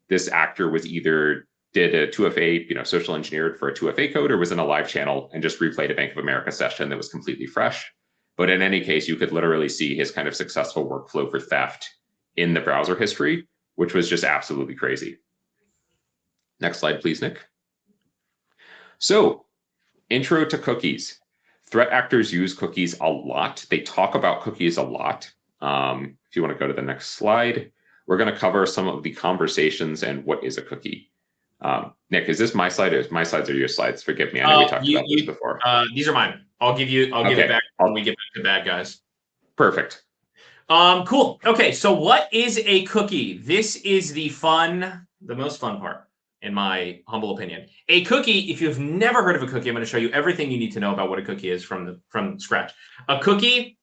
Speaker 1: this actor was either did a 2FA, social engineered for a 2FA code, or was in a live channel and just replayed a Bank of America session that was completely fresh. But in any case, you could literally see his kind of successful workflow for theft in the browser history, which was just absolutely crazy. Next slide, please, Nick. So, intro to cookies. Threat actors use cookies a lot. They talk about cookies a lot. If you want to go to the next slide, we're going to cover some of the conversations and what is a cookie. Nick, is this my slide, or my slides are your slides? Forgive me. I know we talked about this before.
Speaker 2: These are mine. I'll give it back when we get back to bad guys.
Speaker 1: Perfect.
Speaker 2: Cool. Okay, so what is a cookie? This is the most fun part, in my humble opinion. A cookie, if you've never heard of a cookie, I'm going to show you everything you need to know about what a cookie is from scratch. A cookie,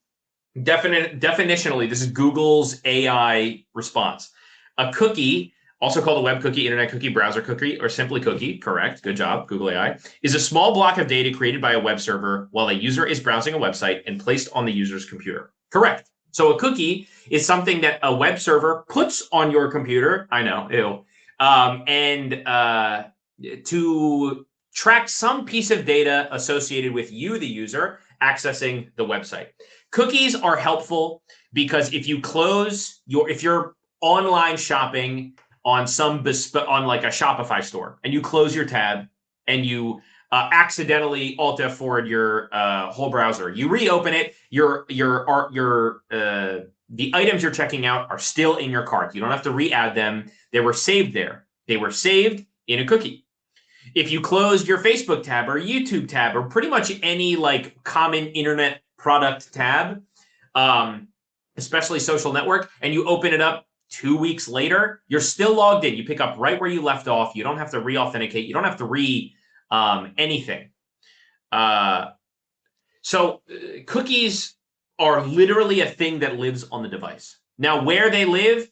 Speaker 2: definitionally, this is Google's AI response. A cookie, also called a web cookie, internet cookie, browser cookie, or simply cookie, correct, good job, Google AI, is a small block of data created by a web server while a user is browsing a website and placed on the user's computer. Correct. So a cookie is something that a web server puts on your computer, I know, ew, to track some piece of data associated with you, the user, accessing the website. Cookies are helpful because if you're online shopping on on like a Shopify store, and you close your tab and you accidentally Alt F4 your whole browser, you reopen it, the items you're checking out are still in your cart. You don't have to re-add them. They were saved there. They were saved in a cookie. If you closed your Facebook tab or YouTube tab or pretty much any common internet product tab, especially social network, and you open it up 2 weeks later, you're still logged in. You pick up right where you left off. You don't have to re-authenticate. You don't have to anything. So cookies are literally a thing that lives on the device. Now, where they live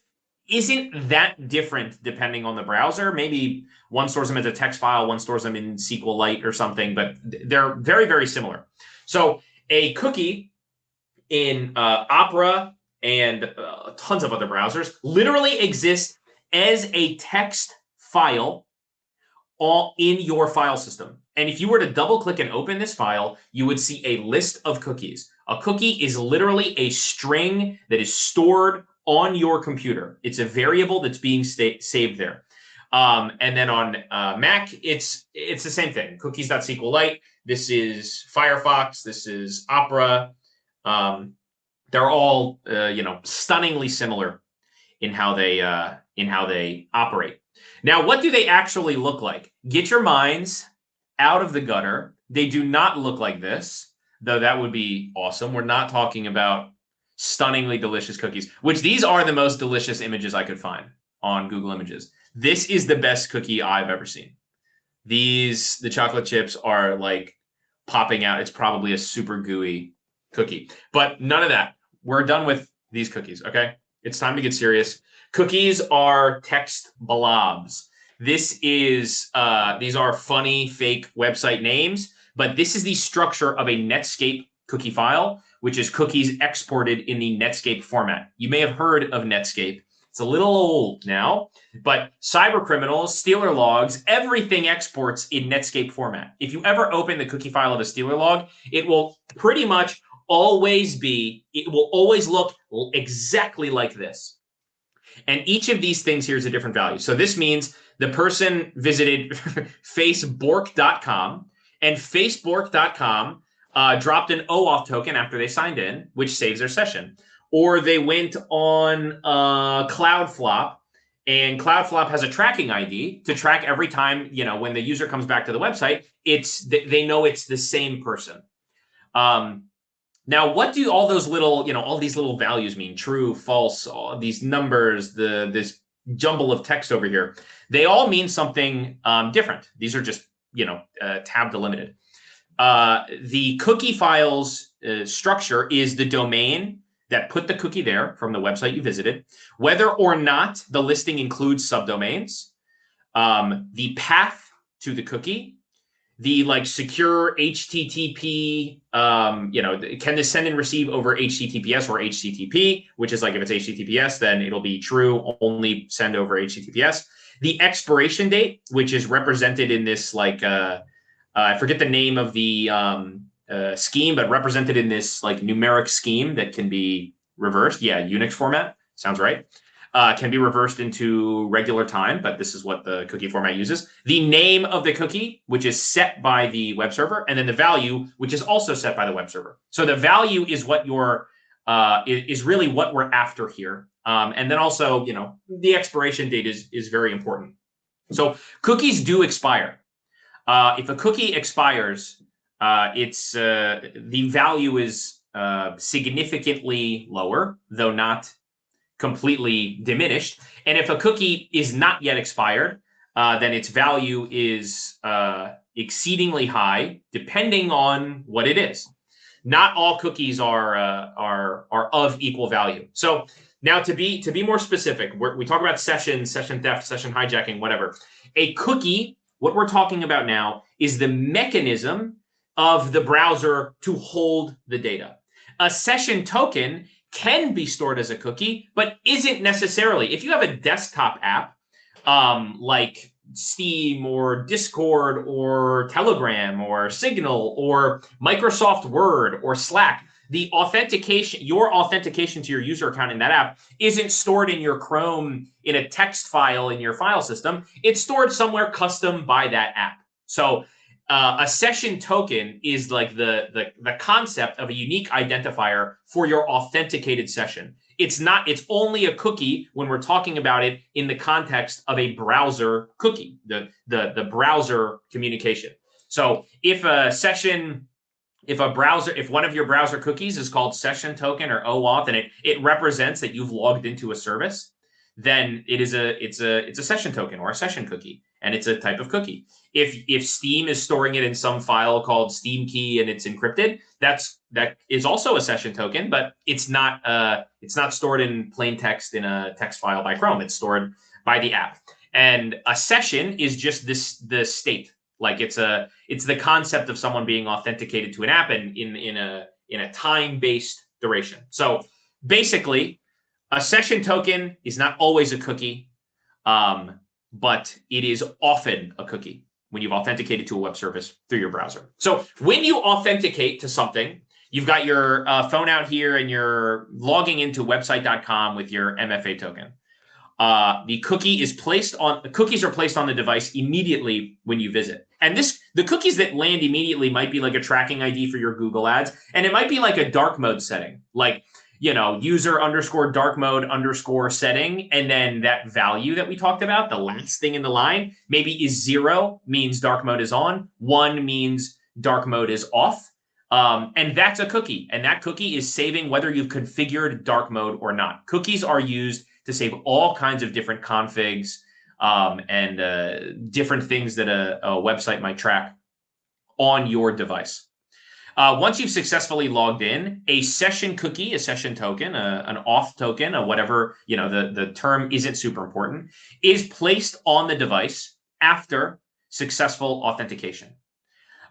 Speaker 2: isn't that different depending on the browser. Maybe one stores them as a text file, one stores them in SQLite or something, but they're very, very similar. So a cookie in Opera and tons of other browsers literally exists as a text file all in your file system. And if you were to double click and open this file, you would see a list of cookies. A cookie is literally a string that is stored on your computer. It's a variable that's being saved there. And then on Mac, it's the same thing. Cookies.SQLite. This is Firefox. This is Opera. They're all stunningly similar in how they operate. Now, what do they actually look like? Get your minds out of the gutter. They do not look like this, though that would be awesome. We're not talking about stunningly delicious cookies, which these are the most delicious images I could find on Google Images. This is the best cookie I've ever seen. The chocolate chips are popping out. It's probably a super gooey cookie, but none of that. We're done with these cookies, okay? It's time to get serious. Cookies are text blobs. These are funny fake website names, but this is the structure of a Netscape cookie file, which is cookies exported in the Netscape format. You may have heard of Netscape. It's a little old now, but cybercriminals, Stealer logs, everything exports in Netscape format. If you ever open the cookie file of a Stealer log, it will pretty much always look exactly like this. And each of these things here is a different value. So this means the person visited Facebook.com, and Facebook.com dropped an OAuth token after they signed in, which saves their session. Or they went on Cloudflop, and Cloudflop has a tracking ID to track every time, when the user comes back to the website, they know it's the same person. Now, what do all those little, all these little values mean? True, false, all these numbers, this jumble of text over here. They all mean something different. These are just, tab delimited. The cookie files structure is the domain that put the cookie there from the website you visited, whether or not the listing includes subdomains, the path to the cookie, the like secure HTTP, can this send and receive over HTTPS or HTTP, which is like if it's HTTPS, then it'll be true, only send over HTTPS. The expiration date, which is represented in this like, I forget the name of the scheme, but represented in this like numeric scheme that can be reversed. Yeah, Unix format, sounds right. Can be reversed into regular time, but this is what the cookie format uses. The name of the cookie, which is set by the web server, and then the value, which is also set by the web server. So the value is what your is really what we're after here. And then also, the expiration date is very important. So cookies do expire. If a cookie expires, it's the value is significantly lower, though not completely diminished. And if a cookie is not yet expired, then its value is exceedingly high, depending on what it is. Not all cookies are of equal value. So now to be more specific, we talk about session theft, session hijacking, whatever. A cookie, what we're talking about now, is the mechanism of the browser to hold the data. A session token can be stored as a cookie, but isn't necessarily. If you have a desktop app like Steam or Discord or Telegram or Signal or Microsoft Word or Slack, the authentication, your authentication to your user account in that app isn't stored in your Chrome in a text file in your file system. It's stored somewhere custom by that app. So a session token is like the concept of a unique identifier for your authenticated session. It's only a cookie when we're talking about it in the context of a browser cookie, the browser communication. So if one of your browser cookies is called session token or OAuth, and it represents that you've logged into a service, then it's a session token or a session cookie, and it's a type of cookie. If Steam is storing it in some file called Steam key and it's encrypted, that is also a session token, but it's not stored in plain text in a text file by Chrome. It's stored by the app. And a session is just the state. Like it's the concept of someone being authenticated to an app and in a time-based duration. So basically, a session token is not always a cookie, but it is often a cookie when you've authenticated to a web service through your browser. So when you authenticate to something, you've got your phone out here and you're logging into website.com with your MFA token. The cookies are placed on the device immediately when you visit. And the cookies that land immediately might be like a tracking ID for your Google ads, and it might be like a dark mode setting, like user_dark_mode_ setting, and then that value that we talked about, the last thing in the line, maybe is 0 means dark mode is on, 1 means dark mode is off. And that's a cookie. And that cookie is saving whether you've configured dark mode or not. Cookies are used to save all kinds of different configs and different things that a website might track on your device. Once you've successfully logged in, a session cookie, a session token, an auth token, or whatever, the term isn't super important, is placed on the device after successful authentication.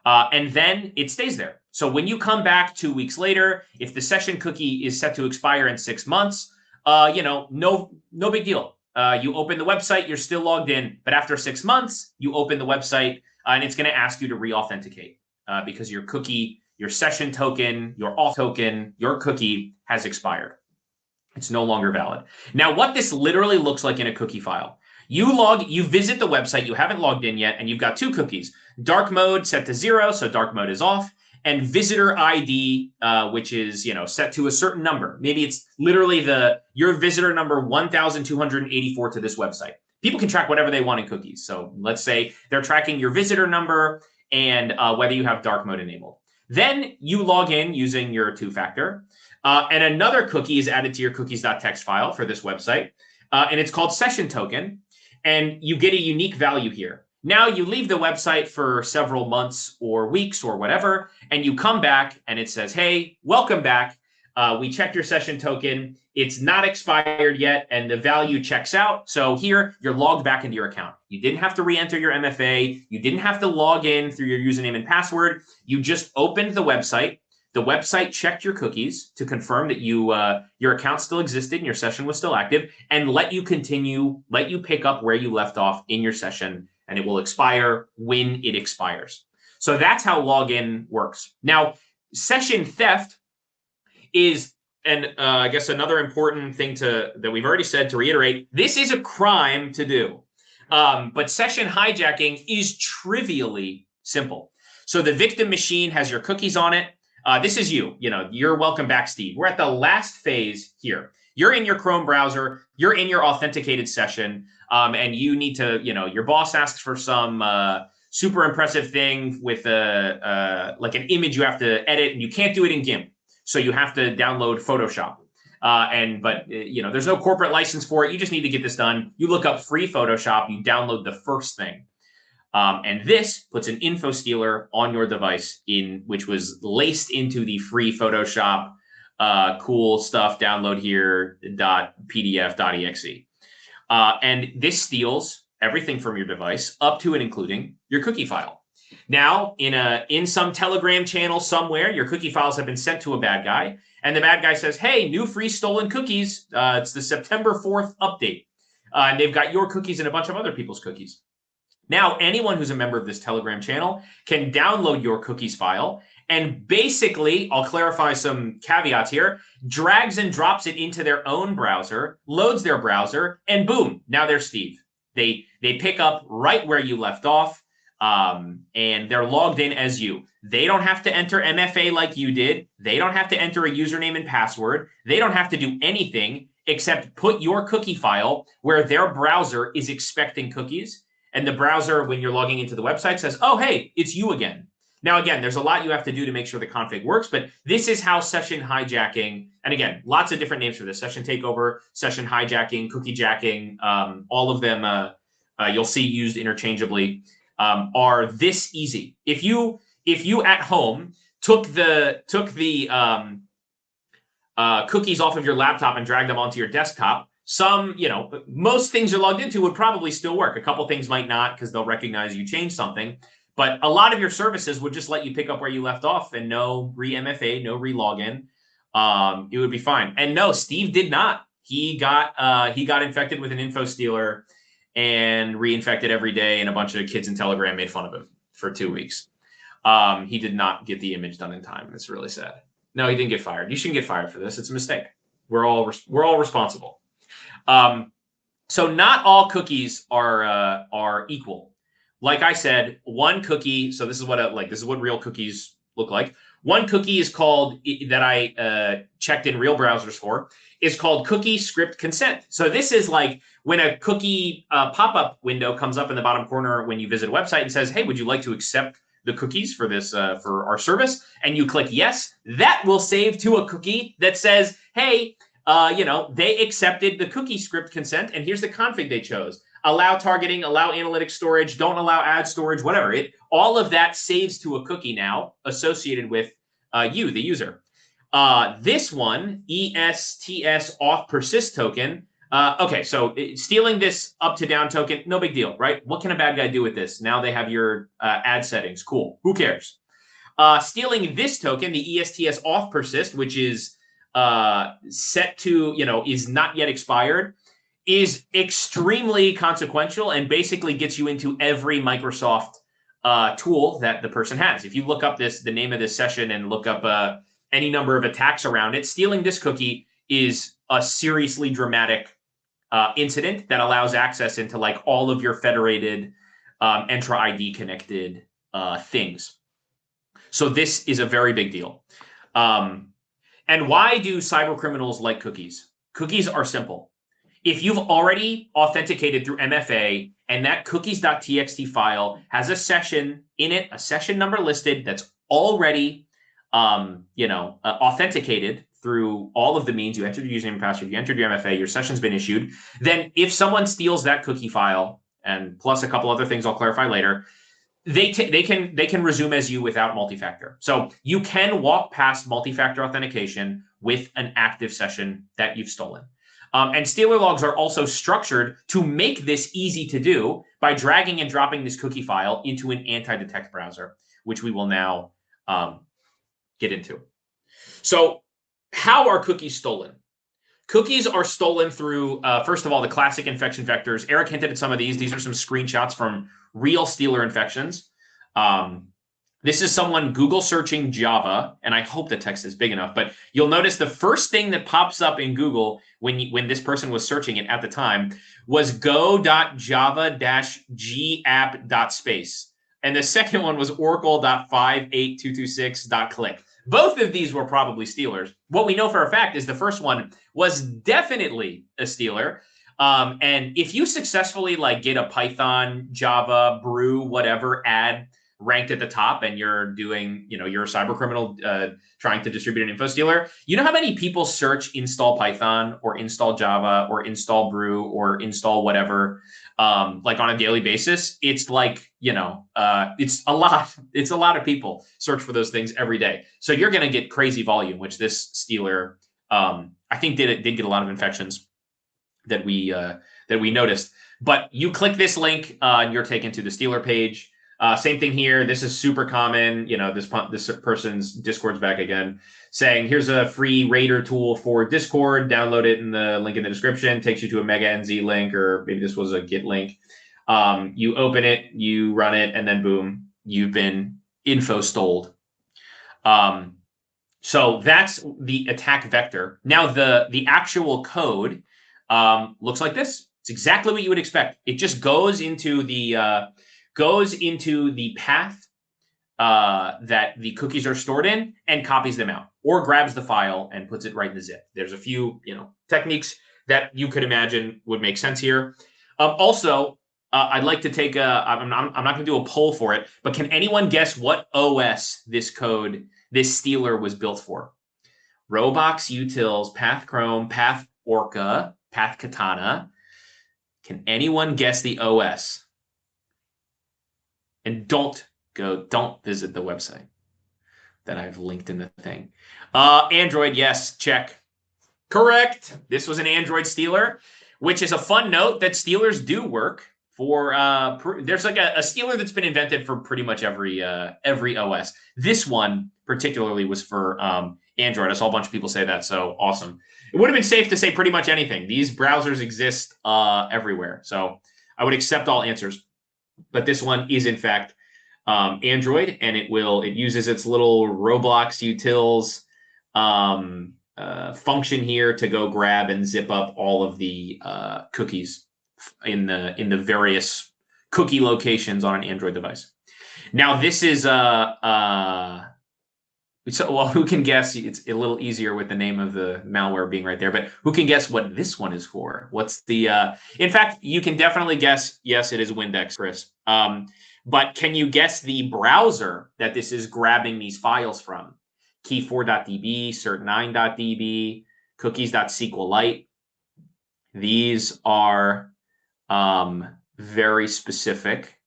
Speaker 2: And then it stays there. So when you come back 2 weeks later, if the session cookie is set to expire in 6 months, no big deal. You open the website, you're still logged in, but after 6 months, you open the website and it's going to ask you to re-authenticate because your cookie, your session token, your auth token, your cookie has expired. It's no longer valid. Now, what this literally looks like in a cookie file, you visit the website, you haven't logged in yet, and you've got 2 cookies. Dark mode set to 0, so dark mode is off, and visitor ID, which is set to a certain number. Maybe it's literally your visitor number 1,284 to this website. People can track whatever they want in cookies. So let's say they're tracking your visitor number and whether you have dark mode enabled. Then you log in using your 2-factor, and another cookie is added to your cookies.txt file for this website, and it's called session token, and you get a unique value here. Now you leave the website for several months or weeks or whatever, and you come back and it says, hey, welcome back. We checked your session token. It's not expired yet, and the value checks out. So here, you're logged back into your account. You didn't have to re-enter your MFA. You didn't have to log in through your username and password. You just opened the website. The website checked your cookies to confirm that your account still existed and your session was still active, and let you continue, let you pick up where you left off in your session, and it will expire when it expires. So that's how login works. Now, session theft is, and I guess another important thing that we've already said to reiterate, this is a crime to do. But session hijacking is trivially simple. So the victim machine has your cookies on it. This is you. You're welcome back, Steve. We're at the last phase here. You're in your Chrome browser. You're in your authenticated session, and you need to, your boss asks for some super impressive thing with like an image you have to edit, and you can't do it in GIMP. So you have to download Photoshop. But there's no corporate license for it. You just need to get this done. You look up free Photoshop. You download the first thing. And this puts an info stealer on your device which was laced into the free Photoshop cool stuff download here .pdf.exe. And this steals everything from your device up to and including your cookie file. Now, in some Telegram channel somewhere, your cookie files have been sent to a bad guy, and the bad guy says, hey, new free stolen cookies. It's the September 4th update. And they've got your cookies and a bunch of other people's cookies. Now, anyone who's a member of this Telegram channel can download your cookies file and basically, I'll clarify some caveats here, drags and drops it into their own browser, loads their browser, and boom, now they're Steve. They pick up right where you left off. And they're logged in as you. They don't have to enter MFA like you did. They don't have to enter a username and password. They don't have to do anything except put your cookie file where their browser is expecting cookies. And the browser, when you're logging into the website, says, oh, hey, it's you again. Now, again, there's a lot you have to do to make sure the config works, but this is how session hijacking, and again, lots of different names for this, session takeover, session hijacking, cookie jacking, all of them you'll see used interchangeably. Are this easy. If you at home took the cookies off of your laptop and dragged them onto your desktop, most things you're logged into would probably still work. A couple things might not because they'll recognize you changed something, but a lot of your services would just let you pick up where you left off and no re-MFA, no re-login. It would be fine. And no, Steve did not. He got infected with an info stealer and reinfected every day, and a bunch of kids in Telegram made fun of him for 2 weeks. He did not get the image done in time. It's really sad. No, he didn't get fired. You shouldn't get fired for this. It's a mistake. We're all responsible. So not all cookies are equal. Like I said, one cookie. So this is what real cookies look like. One cookie is called, that I checked in real browsers for, is called cookie script consent. So this is like when a cookie pop-up window comes up in the bottom corner when you visit a website and says, hey, would you like to accept the cookies for this for our service? And you click yes, that will save to a cookie that says, hey, they accepted the cookie script consent, and here's the config they chose. Allow targeting, allow analytics storage, don't allow ad storage, whatever. All of that saves to a cookie now associated with you, the user. This one, ESTS auth persist token. Okay, so stealing this up to down token, no big deal, right? What can a bad guy do with this? Now they have your ad settings. Cool. Who cares? Stealing this token, the ESTS auth persist, which is set to, is not yet expired, is extremely consequential and basically gets you into every Microsoft tool that the person has. If you look up the name of this session and look up any number of attacks around it, stealing this cookie is a seriously dramatic incident that allows access into like all of your federated Entra ID connected things. So this is a very big deal. And why do cybercriminals like cookies? Cookies are simple. If you've already authenticated through MFA and that cookies.txt file has a session in it, a session number listed that's already authenticated through all of the means, you entered your username and password, you entered your MFA, your session's been issued, then if someone steals that cookie file, and plus a couple other things I'll clarify later, they can resume as you without multi-factor. So you can walk past multi-factor authentication with an active session that you've stolen. And stealer logs are also structured to make this easy to do by dragging and dropping this cookie file into an anti-detect browser, which we will now get into. So how are cookies stolen? Cookies are stolen through, first of all, the classic infection vectors. Eric hinted at some of these. These are some screenshots from real stealer infections. This is someone Google searching Java, and I hope the text is big enough, but you'll notice the first thing that pops up in Google when this person was searching it at the time was go.java-gapp.space. And the second one was oracle.58226.click. Both of these were probably stealers. What we know for a fact is the first one was definitely a stealer. And if you successfully like get a Python, Java, brew, whatever ad ranked at the top, and you're doing, you're a cyber criminal trying to distribute an info stealer, you know how many people search install Python or install Java or install brew or install whatever, like on a daily basis? It's like, it's a lot. It's a lot of people search for those things every day. So you're going to get crazy volume, which this stealer, I think did get a lot of infections that we noticed. But you click this link and you're taken to the stealer page. Same thing here. This is super common. This person's Discord's back again, saying here's a free Raider tool for Discord. Download it in the link in the description. Takes you to a Mega NZ link, or maybe this was a Git link. You open it, you run it, and then boom, you've been info stoled. So that's the attack vector. Now the actual code looks like this. It's exactly what you would expect. It just goes into the path that the cookies are stored in and copies them out, or grabs the file and puts it right in the zip. There's a few, techniques that you could imagine would make sense here. Also, I'd like to take I'm not going to do a poll for it, but can anyone guess what OS this stealer was built for? Robox Utils, Path Chrome, Path Orca, Path Katana. Can anyone guess the OS? And don't visit the website that I've linked in the thing. Android, yes, check. Correct. This was an Android stealer, which is a fun note that stealers do work for. There's like a stealer that's been invented for pretty much every OS. This one particularly was for Android. I saw a bunch of people say that, so awesome. It would have been safe to say pretty much anything. These browsers exist everywhere, so I would accept all answers. But this one is in fact Android, and it uses its little Roblox utils function here to go grab and zip up all of the cookies in the various cookie locations on an Android device. Now this is who can guess? It's a little easier with the name of the malware being right there, but who can guess what this one is for? What's the, in fact, you can definitely guess, yes, it is Windex, Chris. But can you guess the browser that this is grabbing these files from? Key4.db, cert9.db, cookies.sqlite. These are very specific.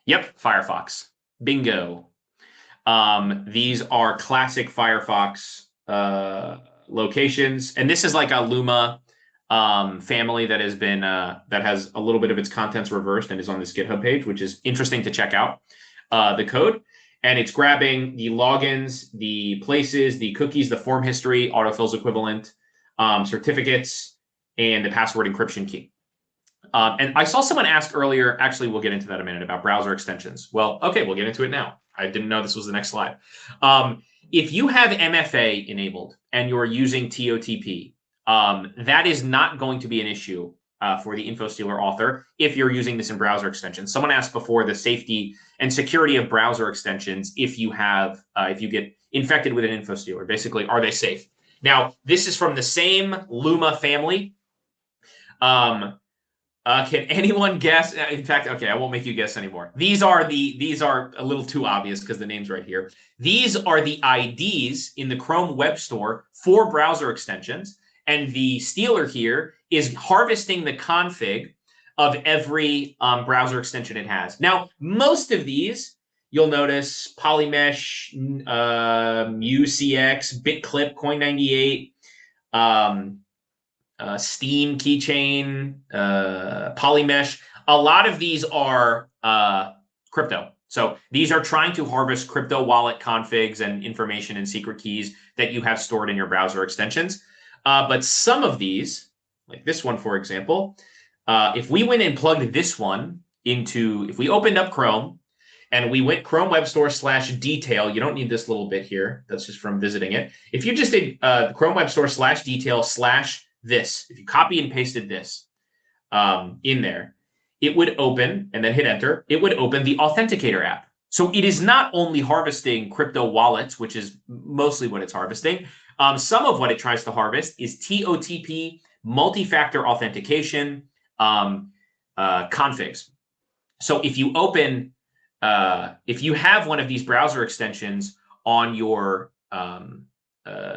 Speaker 2: Yep, Firefox. Bingo. These are classic Firefox locations, and this is like a Lumma family that has been that has a little bit of its contents reversed and is on this GitHub page, which is interesting to check out the code. And it's grabbing the logins, the places, the cookies, the form history, autofills equivalent, certificates, and the password encryption key. And I saw someone ask earlier, actually, we'll get into that in a minute, about browser extensions. Well, okay, we'll get into it now. I didn't know this was the next slide. If you have MFA enabled and you're using TOTP, that is not going to be an issue for the InfoStealer author if you're using this in browser extensions. Someone asked before the safety and security of browser extensions if you get infected with an InfoStealer. Basically, are they safe? Now, this is from the same Lumma family. Can anyone guess? In fact, okay, I won't make you guess anymore. These are a little too obvious because the name's right here. These are the IDs in the Chrome Web Store for browser extensions, and the stealer here is harvesting the config of every browser extension it has. Now, most of these you'll notice Polymesh, UCX, BitClip, Coin98, Steam keychain, Polymesh. A lot of these are crypto. So these are trying to harvest crypto wallet configs and information and secret keys that you have stored in your browser extensions. But some of these, like this one, for example, if we went and plugged this one into, if we opened up Chrome and we went Chrome Web Store /detail, you don't need this little bit here. That's just from visiting it. If you just did Chrome Web Store /detail /this, if you copy and pasted this in there, it would open, and then hit enter, it would open the Authenticator app. So it is not only harvesting crypto wallets, which is mostly what it's harvesting. Some of what it tries to harvest is TOTP, multi-factor authentication, configs. So if you open, if you have one of these browser extensions on your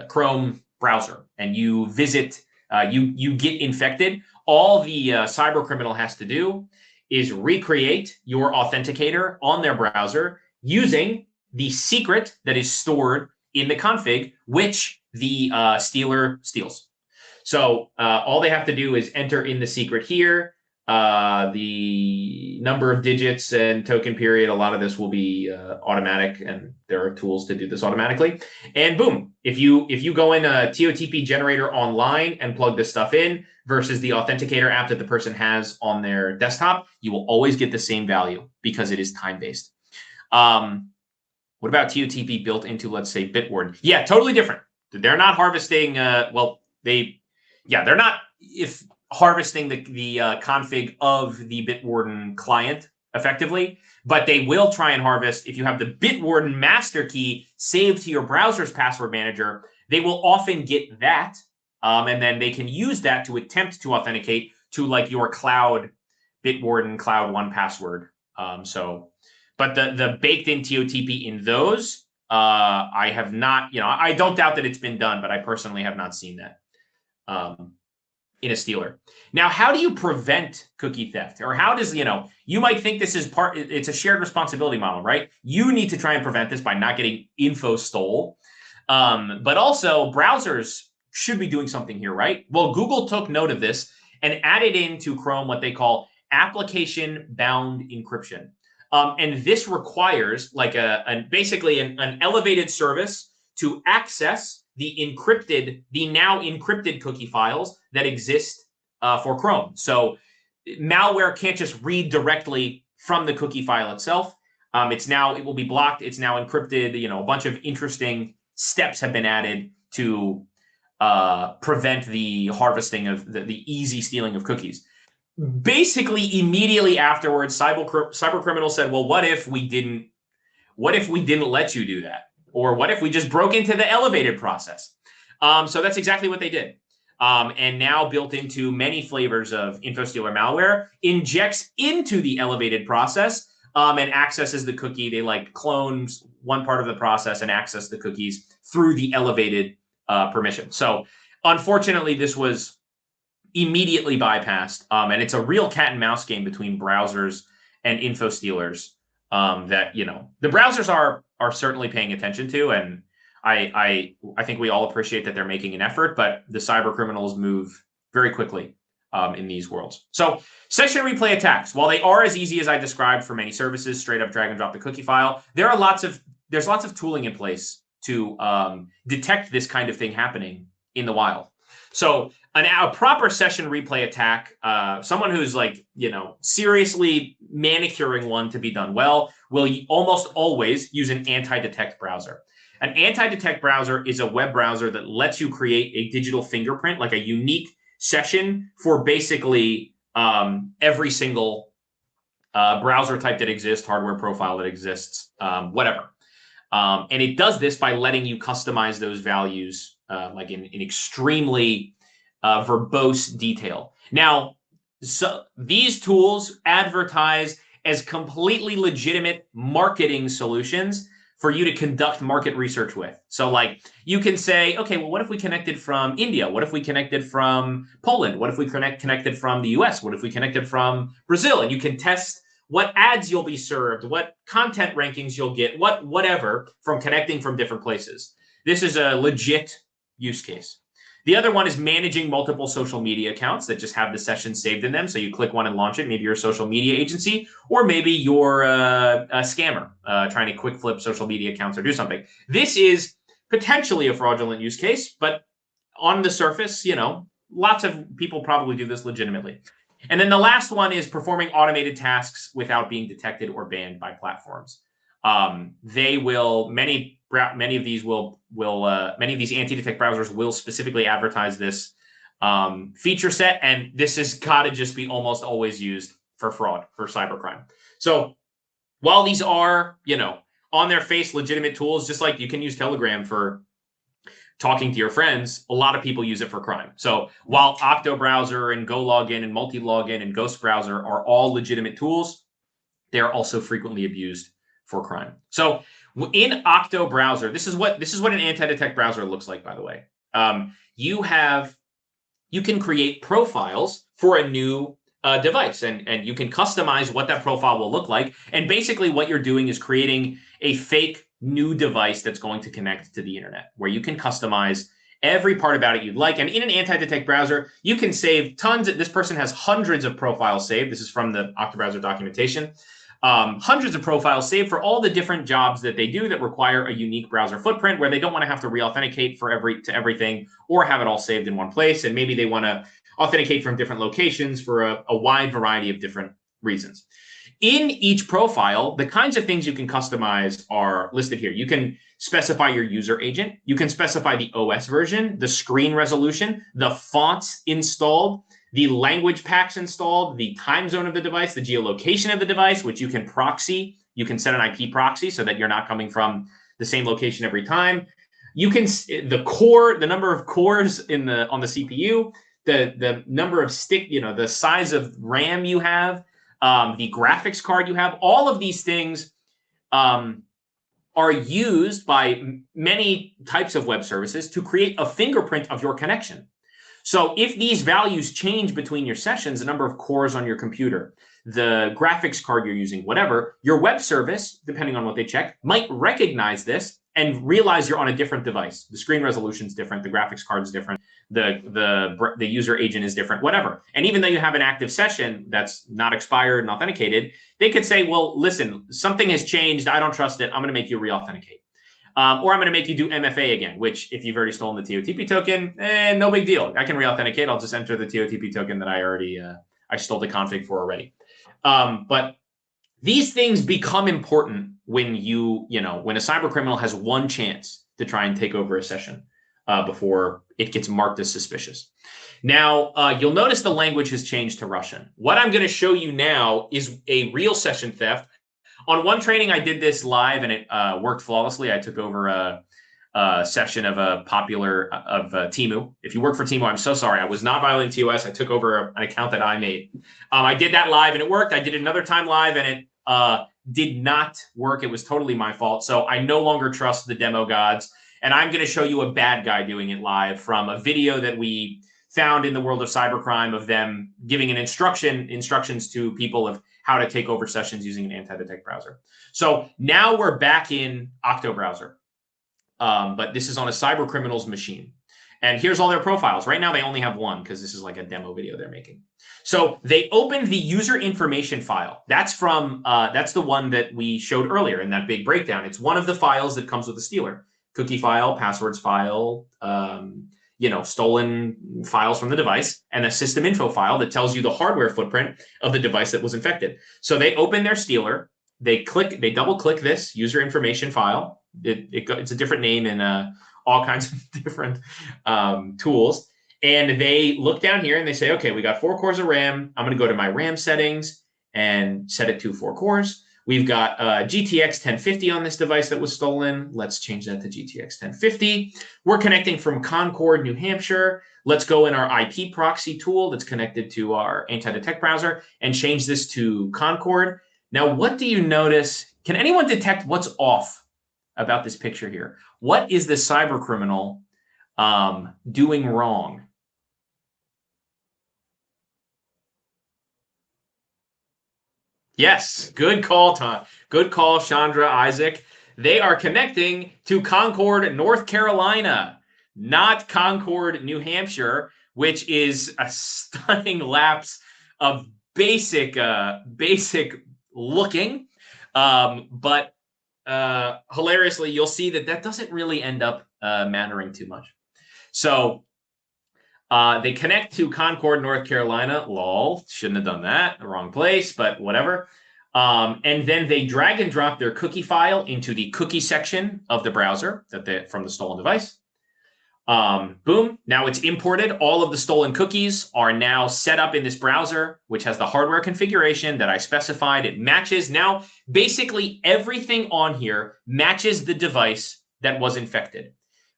Speaker 2: Chrome browser and you visit, you get infected, all the cybercriminal has to do is recreate your authenticator on their browser using the secret that is stored in the config, which the stealer steals. So all they have to do is enter in the secret here, the number of digits and token period. A lot of this will be automatic, and there are tools to do this automatically. And boom, if you go in a TOTP generator online and plug this stuff in versus the authenticator app that the person has on their desktop, you will always get the same value because it is time-based. What about TOTP built into, let's say, Bitwarden? Yeah, totally different. They're not harvesting, they're not harvesting the config of the Bitwarden client effectively, but they will try and harvest, if you have the Bitwarden master key saved to your browser's password manager, they will often get that, and then they can use that to attempt to authenticate to like your cloud Bitwarden Cloud One password. But the baked in TOTP in those, I have not, I don't doubt that it's been done, but I personally have not seen that in a stealer. Now, how do you prevent cookie theft? Or how does, you might think this is it's a shared responsibility model, right? You need to try and prevent this by not getting info stole. But also browsers should be doing something here, right? Well, Google took note of this and added into Chrome what they call application-bound encryption. And this requires like basically an elevated service to access the now encrypted cookie files that exist for Chrome. So malware can't just read directly from the cookie file itself. It will be blocked. It's now encrypted. A bunch of interesting steps have been added to prevent the harvesting of the easy stealing of cookies. Basically, immediately afterwards, cybercriminals said, "Well, what if we didn't let you do that, or what if we just broke into the elevated process?" So that's exactly what they did. And now built into many flavors of InfoStealer malware, injects into the elevated process and accesses the cookie. They clones one part of the process and access the cookies through the elevated permission. So unfortunately, this was immediately bypassed, and it's a real cat and mouse game between browsers and info stealers that the browsers are certainly paying attention to, and I think we all appreciate that they're making an effort, but the cyber criminals move very quickly in these worlds. So session replay attacks, while they are as easy as I described for many services, straight up drag and drop the cookie file, there's lots of tooling in place to detect this kind of thing happening in the wild. So a proper session replay attack, someone who's seriously manicuring one to be done well, will almost always use an anti-detect browser. An anti-detect browser is a web browser that lets you create a digital fingerprint, like a unique session for basically every single browser type that exists, hardware profile that exists, whatever. And it does this by letting you customize those values in extremely verbose detail. Now, so these tools advertise as completely legitimate marketing solutions for you to conduct market research with. So you can say, okay, well, what if we connected from India? What if we connected from Poland? What if we connected from the US? What if we connected from Brazil? And you can test what ads you'll be served, what content rankings you'll get, whatever from connecting from different places. This is a legit use case. The other one is managing multiple social media accounts that just have the session saved in them. So you click one and launch it. Maybe you're a social media agency, or maybe you're a scammer trying to quick flip social media accounts or do something. This is potentially a fraudulent use case, but on the surface, you know, lots of people probably do this legitimately. And then the last one is performing automated tasks without being detected or banned by platforms. They will many of these anti-detect browsers will specifically advertise this feature set, and this has got to just be almost always used for fraud, for cybercrime. So while these are, you know, on their face legitimate tools, just like you can use Telegram for talking to your friends, a lot of people use it for crime. So while Octo Browser and Go Login and Multi Login and Ghost Browser are all legitimate tools, they're also frequently abused for crime. So in Octo Browser, this is what an anti-detect browser looks like, by the way. You can create profiles for a new device, and you can customize what that profile will look like. And basically what you're doing is creating a fake new device that's going to connect to the internet, where you can customize every part about it you'd like. And in an anti-detect browser, you can save tons. This person has hundreds of profiles saved. This is from the Octo Browser documentation. Hundreds of profiles saved for all the different jobs that they do that require a unique browser footprint, where they don't want to have to re-authenticate to everything or have it all saved in one place. And maybe they want to authenticate from different locations for a wide variety of different reasons. In each profile, the kinds of things you can customize are listed here. You can specify your user agent. You can specify the OS version, the screen resolution, the fonts installed, the language packs installed, the time zone of the device, the geolocation of the device, which you can proxy. You can set an IP proxy so that you're not coming from the same location every time. You can the number of cores on the CPU, the number of the size of RAM you have, the graphics card you have. All of these things are used by many types of web services to create a fingerprint of your connection. So if these values change between your sessions, the number of cores on your computer, the graphics card you're using, whatever, your web service, depending on what they check, might recognize this and realize you're on a different device. The screen resolution is different, the graphics card is different, the user agent is different, whatever. And even though you have an active session that's not expired and authenticated, they could say, well, listen, something has changed. I don't trust it. I'm going to make you re-authenticate. Or I'm going to make you do MFA again, which if you've already stolen the TOTP token, no big deal. I can re-authenticate. I'll just enter the TOTP token that I stole the config for already. But these things become important when when a cyber criminal has one chance to try and take over a session before it gets marked as suspicious. Now, you'll notice the language has changed to Russian. What I'm going to show you now is a real session theft. On one training, I did this live, and it worked flawlessly. I took over a session of Temu. If you work for Temu, I'm so sorry. I was not violating TOS. I took over an account that I made. I did that live, and it worked. I did it another time live, and it did not work. It was totally my fault. So I no longer trust the demo gods, and I'm going to show you a bad guy doing it live from a video that we found in the world of cybercrime of them giving instructions to people of how to take over sessions using an anti-detect browser. So now we're back in Octo Browser, but this is on a cybercriminals machine. And here's all their profiles. Right now, they only have one because this is like a demo video they're making. So they opened the user information file. That's the one that we showed earlier in that big breakdown. It's one of the files that comes with the stealer. Cookie file, passwords file, stolen files from the device, and a system info file that tells you the hardware footprint of the device that was infected. So they open their stealer, they double click this user information file. It's a different name in all kinds of different tools. And they look down here and they say, okay, we got 4 cores of RAM. I'm going to go to my RAM settings and set it to 4 cores. We've got GTX 1050 on this device that was stolen. Let's change that to GTX 1050. We're connecting from Concord, New Hampshire. Let's go in our IP proxy tool that's connected to our anti-detect browser and change this to Concord. Now, what do you notice? Can anyone detect what's off about this picture here? What is the cyber criminal doing wrong? Yes, good call, Tom. Good call, Chandra, Isaac. They are connecting to Concord, North Carolina, not Concord, New Hampshire, which is a stunning lapse of basic looking. But hilariously, you'll see that doesn't really end up mattering too much. So they connect to Concord, North Carolina. Lol, shouldn't have done that. The wrong place, but whatever. And then they drag and drop their cookie file into the cookie section of the browser from the stolen device. Boom. Now it's imported. All of the stolen cookies are now set up in this browser, which has the hardware configuration that I specified. It matches. Now, basically everything on here matches the device that was infected.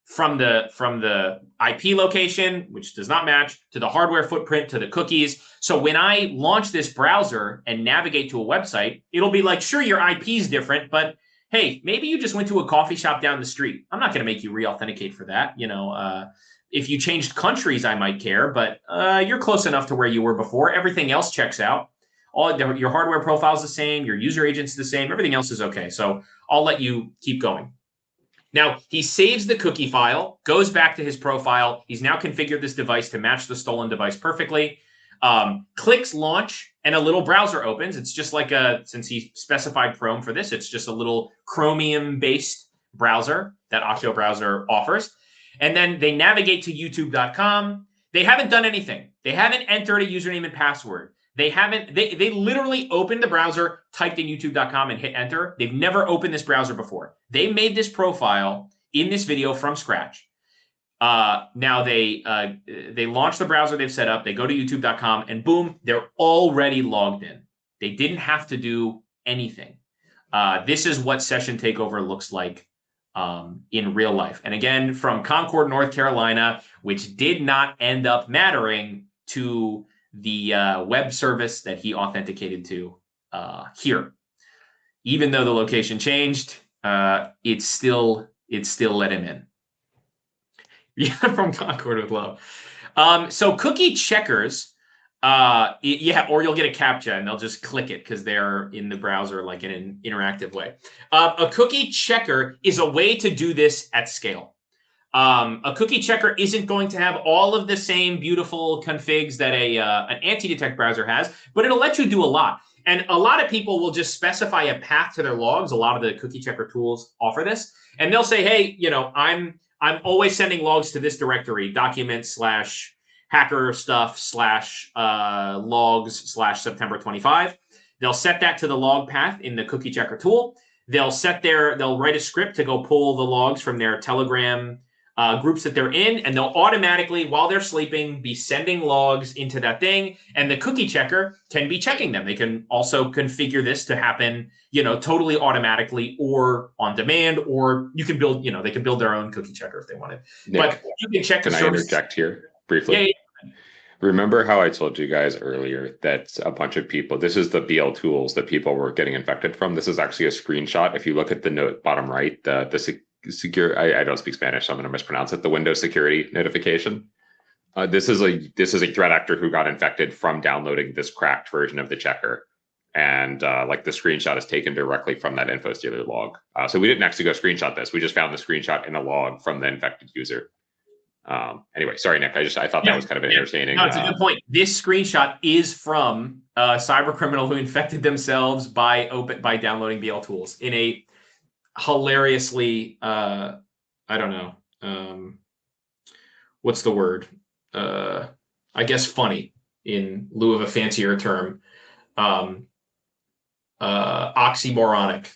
Speaker 2: From the IP location, which does not match, to the hardware footprint, to the cookies. So when I launch this browser and navigate to a website, it'll be like, sure, your IP is different, but hey, maybe you just went to a coffee shop down the street. I'm not going to make you re-authenticate for that. If you changed countries, I might care, but you're close enough to where you were before. Everything else checks out. Your hardware profile is the same. Your user agent's the same. Everything else is okay. So I'll let you keep going. Now, he saves the cookie file, goes back to his profile. He's now configured this device to match the stolen device perfectly. Clicks launch, and a little browser opens. It's just like since he specified Chrome for this, it's just a little Chromium-based browser that Octo Browser offers. And then they navigate to youtube.com. They haven't done anything. They haven't entered a username and password. They literally opened the browser, typed in youtube.com and hit enter. They've never opened this browser before. They made this profile in this video from scratch. Now they launch the browser they've set up. They go to youtube.com and boom, they're already logged in. They didn't have to do anything. This is what session takeover looks like in real life. And again, from Concord, North Carolina, which did not end up mattering to the web service that he authenticated to here. Even though the location changed, it still let him in. Yeah, from Concord with love. So cookie checkers, or you'll get a CAPTCHA and they'll just click it because they're in the browser like in an interactive way. A cookie checker is a way to do this at scale. A cookie checker isn't going to have all of the same beautiful configs that an anti-detect browser has, but it'll let you do a lot. And a lot of people will just specify a path to their logs. A lot of the cookie checker tools offer this, and they'll say, hey, I'm always sending logs to this directory, documents/hacker stuff/logs/September 25. They'll set that to the log path in the cookie checker tool. They'll write a script to go pull the logs from their Telegram groups that they're in, and they'll automatically, while they're sleeping, be sending logs into that thing, and the cookie checker can be checking them. They can also configure this to happen, totally automatically or on demand, or you can build, they can build their own cookie checker if they wanted.
Speaker 1: Nick,
Speaker 2: but you can check the service.
Speaker 1: Can I interject here briefly?
Speaker 2: Yeah.
Speaker 1: Remember how I told you guys earlier that a bunch of people, this is the BL tools that people were getting infected from. This is actually a screenshot. If you look at the note bottom right, the secure, I don't speak Spanish, so I'm going to mispronounce it. The Windows security notification. This is a threat actor who got infected from downloading this cracked version of the checker, and the screenshot is taken directly from that InfoStealer log. So we didn't actually go screenshot this. We just found the screenshot in a log from the infected user. Anyway, sorry, Nick. I thought that was kind of an entertaining.
Speaker 2: No, it's a good point. This screenshot is from a cybercriminal who infected themselves by downloading BL tools in a hilariously, I don't know, what's the word? I guess funny in lieu of a fancier term, oxymoronic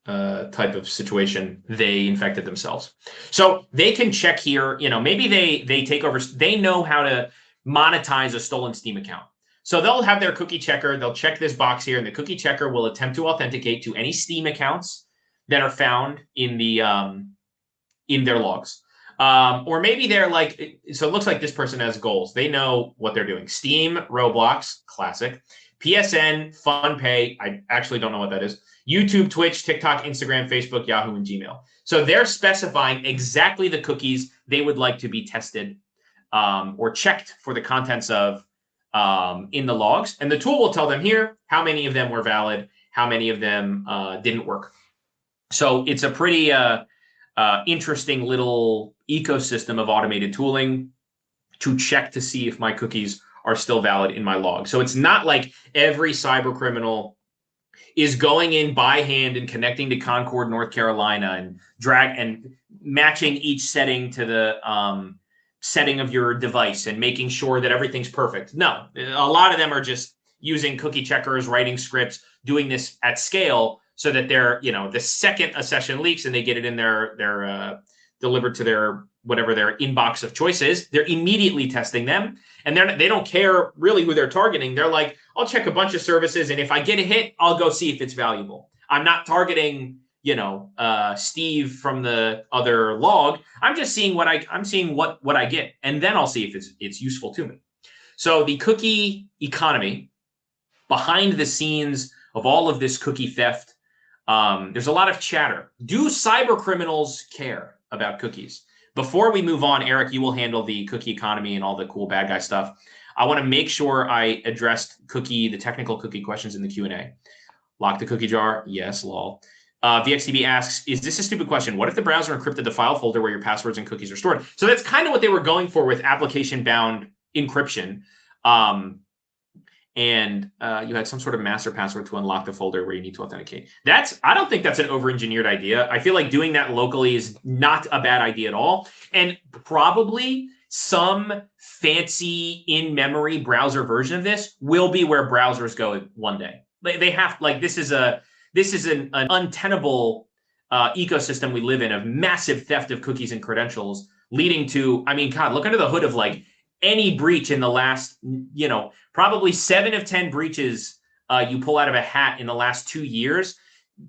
Speaker 2: type of situation. They infected themselves. So they can check here, maybe they take over, they know how to monetize a stolen Steam account. So they'll have their cookie checker, they'll check this box here, and the cookie checker will attempt to authenticate to any Steam accounts that are found in their logs. Or maybe they're like, so it looks like this person has goals. They know what they're doing. Steam, Roblox, classic. PSN, FunPay, I actually don't know what that is. YouTube, Twitch, TikTok, Instagram, Facebook, Yahoo, and Gmail. So they're specifying exactly the cookies they would like to be tested or checked for the contents of in the logs. And the tool will tell them here how many of them were valid how many of them didn't work. So it's a pretty interesting little ecosystem of automated tooling to check to see if my cookies are still valid in my log. So it's not like every cyber criminal is going in by hand and connecting to Concord, North Carolina, and matching each setting to the setting of your device and making sure that everything's perfect. No, a lot of them are just using cookie checkers, writing scripts, doing this at scale so that they're, the second a session leaks and they get it in their delivered to their whatever their inbox of choice is, they're immediately testing them, and they don't care really who they're targeting. They're like, I'll check a bunch of services, and if I get a hit, I'll go see if it's valuable. I'm not targeting, Steve from the other log. I'm just seeing what I get, and then I'll see if it's useful to me. So the cookie economy, behind the scenes of all of this cookie theft, there's a lot of chatter. Do cyber criminals care about cookies? Before we move on, Eric, you will handle the cookie economy and all the cool bad guy stuff. I want to make sure I addressed the technical cookie questions in the Q&A. Lock the cookie jar? Yes, lol. VXDB asks, is this a stupid question? What if the browser encrypted the file folder where your passwords and cookies are stored? So that's kind of what they were going for with application-bound encryption. And you had some sort of master password to unlock the folder where you need to authenticate. I don't think that's an over-engineered idea. I feel like doing that locally is not a bad idea at all. And probably some fancy in-memory browser version of this will be where browsers go one day. They have, this is an untenable ecosystem we live in of massive theft of cookies and credentials, leading to, God, look under the hood of any breach in the last, probably 7 of 10 breaches you pull out of a hat in the last 2 years,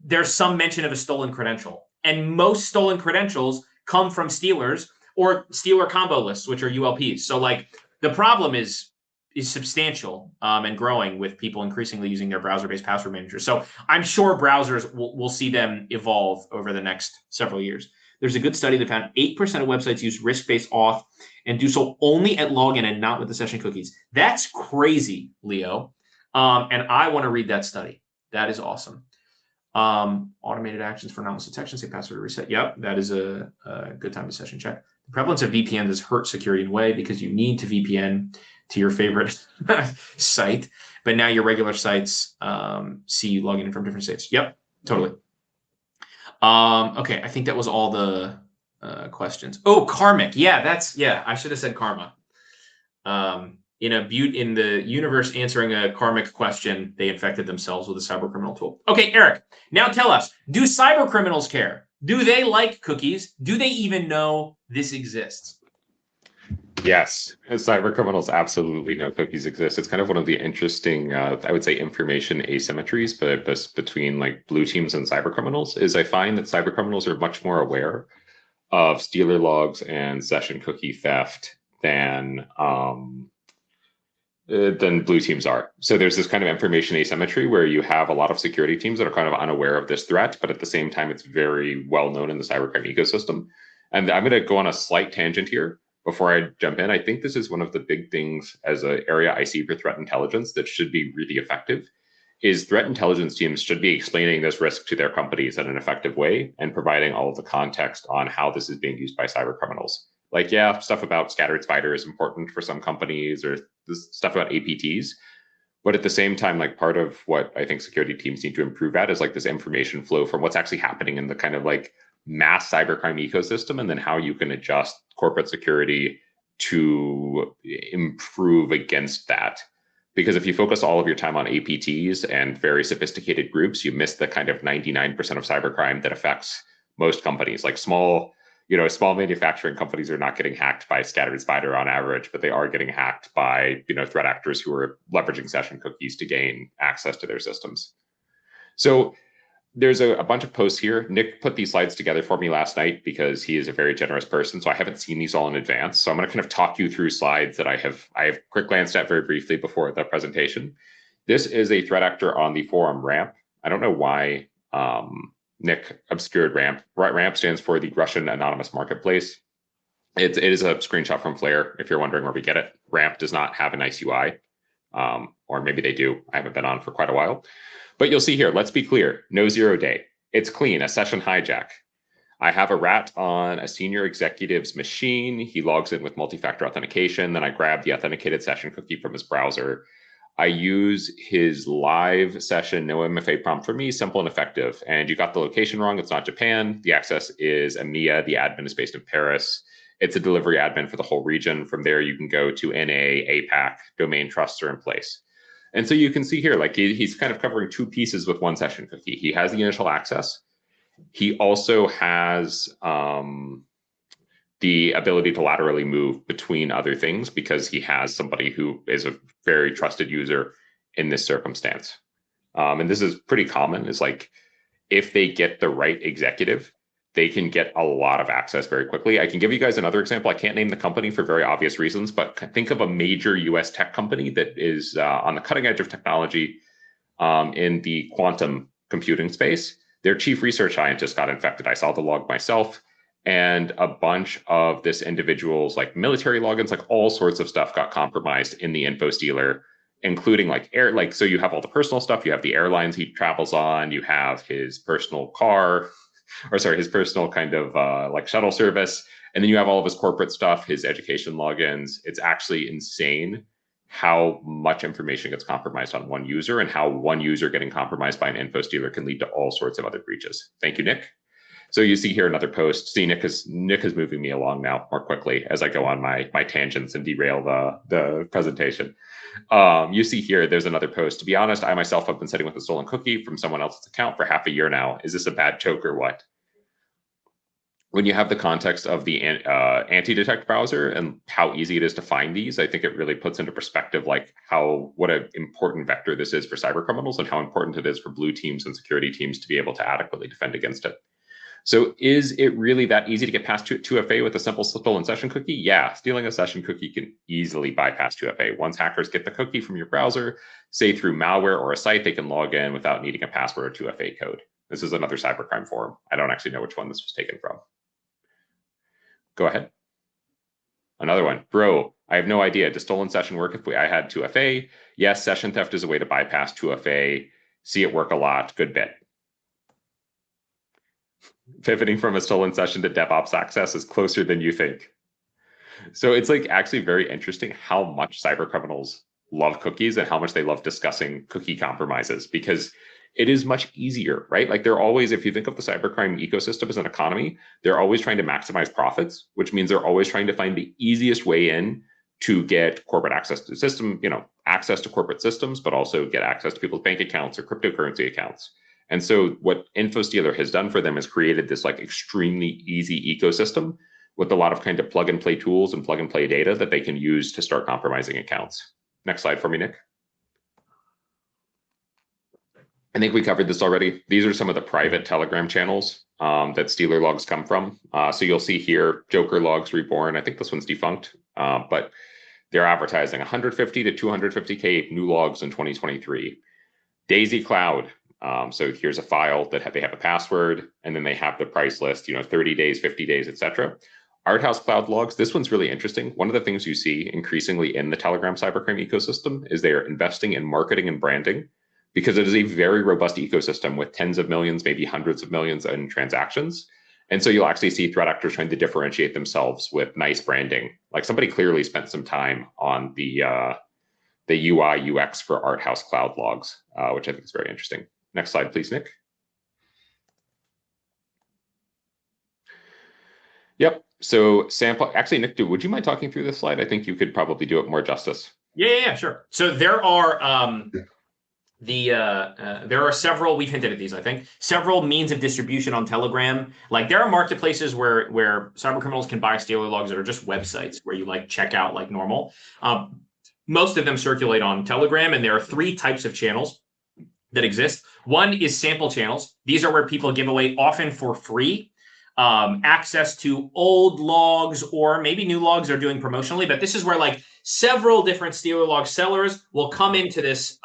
Speaker 2: there's some mention of a stolen credential. And most stolen credentials come from stealers or stealer combo lists, which are ULPs. So the problem is substantial and growing with people increasingly using their browser-based password managers. So I'm sure browsers will see them evolve over the next several years. There's a good study that found 8% of websites use risk-based auth and do so only at login and not with the session cookies. That's crazy, Leo. And I want to read that study. That is awesome. Automated actions for anomalous detection, say password reset. Yep, that is a good time to session check. The prevalence of VPN does hurt security in a way because you need to VPN to your favorite site, but now your regular sites see you logging in from different sites. Yep, totally. Okay, I think that was all the questions. Oh, karmic. Yeah, I should have said karma. In the universe answering a karmic question, they infected themselves with a cyber criminal tool. Okay, Eric, now tell us, do cyber criminals care? Do they like cookies? Do they even know this exists?
Speaker 1: Yes, cyber criminals absolutely know cookies exist. It's kind of one of the interesting, I would say, information asymmetries, but between blue teams and cyber criminals is I find that cyber criminals are much more aware of stealer logs and session cookie theft than blue teams are. So there's this kind of information asymmetry where you have a lot of security teams that are kind of unaware of this threat, but at the same time, it's very well known in the cybercrime ecosystem. And I'm going to go on a slight tangent here before I jump in. I think this is one of the big things as an area I see for threat intelligence that should be really effective, is threat intelligence teams should be explaining this risk to their companies in an effective way and providing all of the context on how this is being used by cyber criminals. Stuff about scattered spider is important for some companies, or this stuff about APTs. But at the same time, part of what I think security teams need to improve at is this information flow from what's actually happening in the kind of mass cybercrime ecosystem, and then how you can adjust corporate security to improve against that. Because if you focus all of your time on APTs and very sophisticated groups, you miss the kind of 99% of cybercrime that affects most companies. Small manufacturing companies are not getting hacked by scattered spider on average, but they are getting hacked by, threat actors who are leveraging session cookies to gain access to their systems. So there's a bunch of posts here. Nick put these slides together for me last night because he is a very generous person. So I haven't seen these all in advance. So I'm going to kind of talk you through slides that I have quick glanced at very briefly before the presentation. This is a threat actor on the forum RAMP. I don't know why Nick obscured RAMP. RAMP stands for the Russian Anonymous Marketplace. It is a screenshot from Flare, if you're wondering where we get it. RAMP does not have a nice UI, or maybe they do. I haven't been on for quite a while. But you'll see here, let's be clear, no 0 day. It's clean, a session hijack. I have a rat on a senior executive's machine. He logs in with multi-factor authentication. Then I grab the authenticated session cookie from his browser. I use his live session, no MFA prompt for me, simple and effective. And you got the location wrong. It's not Japan. The access is EMEA. The admin is based in Paris. It's a delivery admin for the whole region. From there, you can go to NA, APAC, domain trusts are in place. And so you can see here, like he's kind of covering two pieces with one session cookie. He has the initial access. He also has the ability to laterally move between other things because he has somebody who is a very trusted user in this circumstance. And this is pretty common, is like if they get the right executive, they can get a lot of access very quickly. I can give you guys another example. I can't name the company for very obvious reasons, but think of a major US tech company that is on the cutting edge of technology in the quantum computing space. Their chief research scientist got infected. I saw the log myself, and a bunch of this individual's like military logins, like all sorts of stuff got compromised in the info stealer, including so you have all the personal stuff, you have the airlines he travels on, you have his personal car, or sorry, his personal kind of like shuttle service. And then you have all of his corporate stuff, his education logins. It's actually insane how much information gets compromised on one user and how one user getting compromised by an info stealer can lead to all sorts of other breaches. Thank you, Nick. So you see here another post. See, Nick is moving me along now more quickly as I go on my tangents and derail the presentation. You see here, there's another post. To be honest, I myself have been sitting with a stolen cookie from someone else's account for half a year now. Is this a bad choke or what? When you have the context of the anti-detect browser and how easy it is to find these, I think it really puts into perspective like what an important vector this is for cybercriminals and how important it is for blue teams and security teams to be able to adequately defend against it. So is it really that easy to get past 2FA with a simple stolen session cookie? Yeah, stealing a session cookie can easily bypass 2FA. Once hackers get the cookie from your browser, say through malware or a site, they can log in without needing a password or 2FA code. This is another cybercrime forum. I don't actually know which one this was taken from. Go ahead. Another one. Bro, I have no idea. Does stolen session work if I had 2FA? Yes, session theft is a way to bypass 2FA. See it work a lot. Good bit. Pivoting from a stolen session to DevOps access is closer than you think. So it's like actually very interesting how much cybercriminals love cookies and how much they love discussing cookie compromises, because it is much easier, right? Like they're always, if you think of the cybercrime ecosystem as an economy, they're always trying to maximize profits, which means they're always trying to find the easiest way in to get corporate access to the system, access to corporate systems, but also get access to people's bank accounts or cryptocurrency accounts. And so what InfoStealer has done for them is created this like extremely easy ecosystem with a lot of kind of plug and play tools and plug and play data that they can use to start compromising accounts. Next slide for me, Nick. I think we covered this already. These are some of the private Telegram channels that stealer logs come from. So you'll see here, Joker logs reborn. I think this one's defunct, but they're advertising 150 to 250K new logs in 2023. Daisy Cloud. So here's a file that they have a password, and then they have the price list, 30 days, 50 days, etc. Arthouse Cloud logs. This one's really interesting. One of the things you see increasingly in the Telegram cybercrime ecosystem is they are investing in marketing and branding, because it is a very robust ecosystem with tens of millions, maybe hundreds of millions in transactions. And so you'll actually see threat actors trying to differentiate themselves with nice branding. Like somebody clearly spent some time on the UI UX for Arthouse Cloud logs, which I think is very interesting. Next slide, please, Nick. Yep. So sample, actually, Nick, would you mind talking through this slide? I think you could probably do it more justice.
Speaker 2: Yeah, sure. So there are there are several, we've hinted at these, I think, several means of distribution on Telegram. Like there are marketplaces where cybercriminals can buy stealer logs that are just websites where you like check out like normal. Most of them circulate on Telegram, and there are three types of channels that exist. One is sample channels. These are where people give away, often for free, access to old logs, or maybe new logs they're doing promotionally. But this is where like several different stealer log sellers will come into this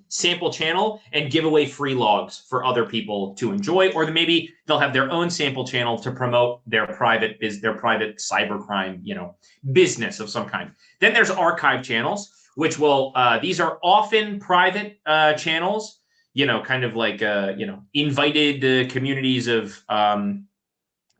Speaker 2: sample channel and give away free logs for other people to enjoy, or maybe they'll have their own sample channel to promote their private cybercrime, business of some kind. Then there's archive channels, which will these are often private channels. kind of like, invited communities of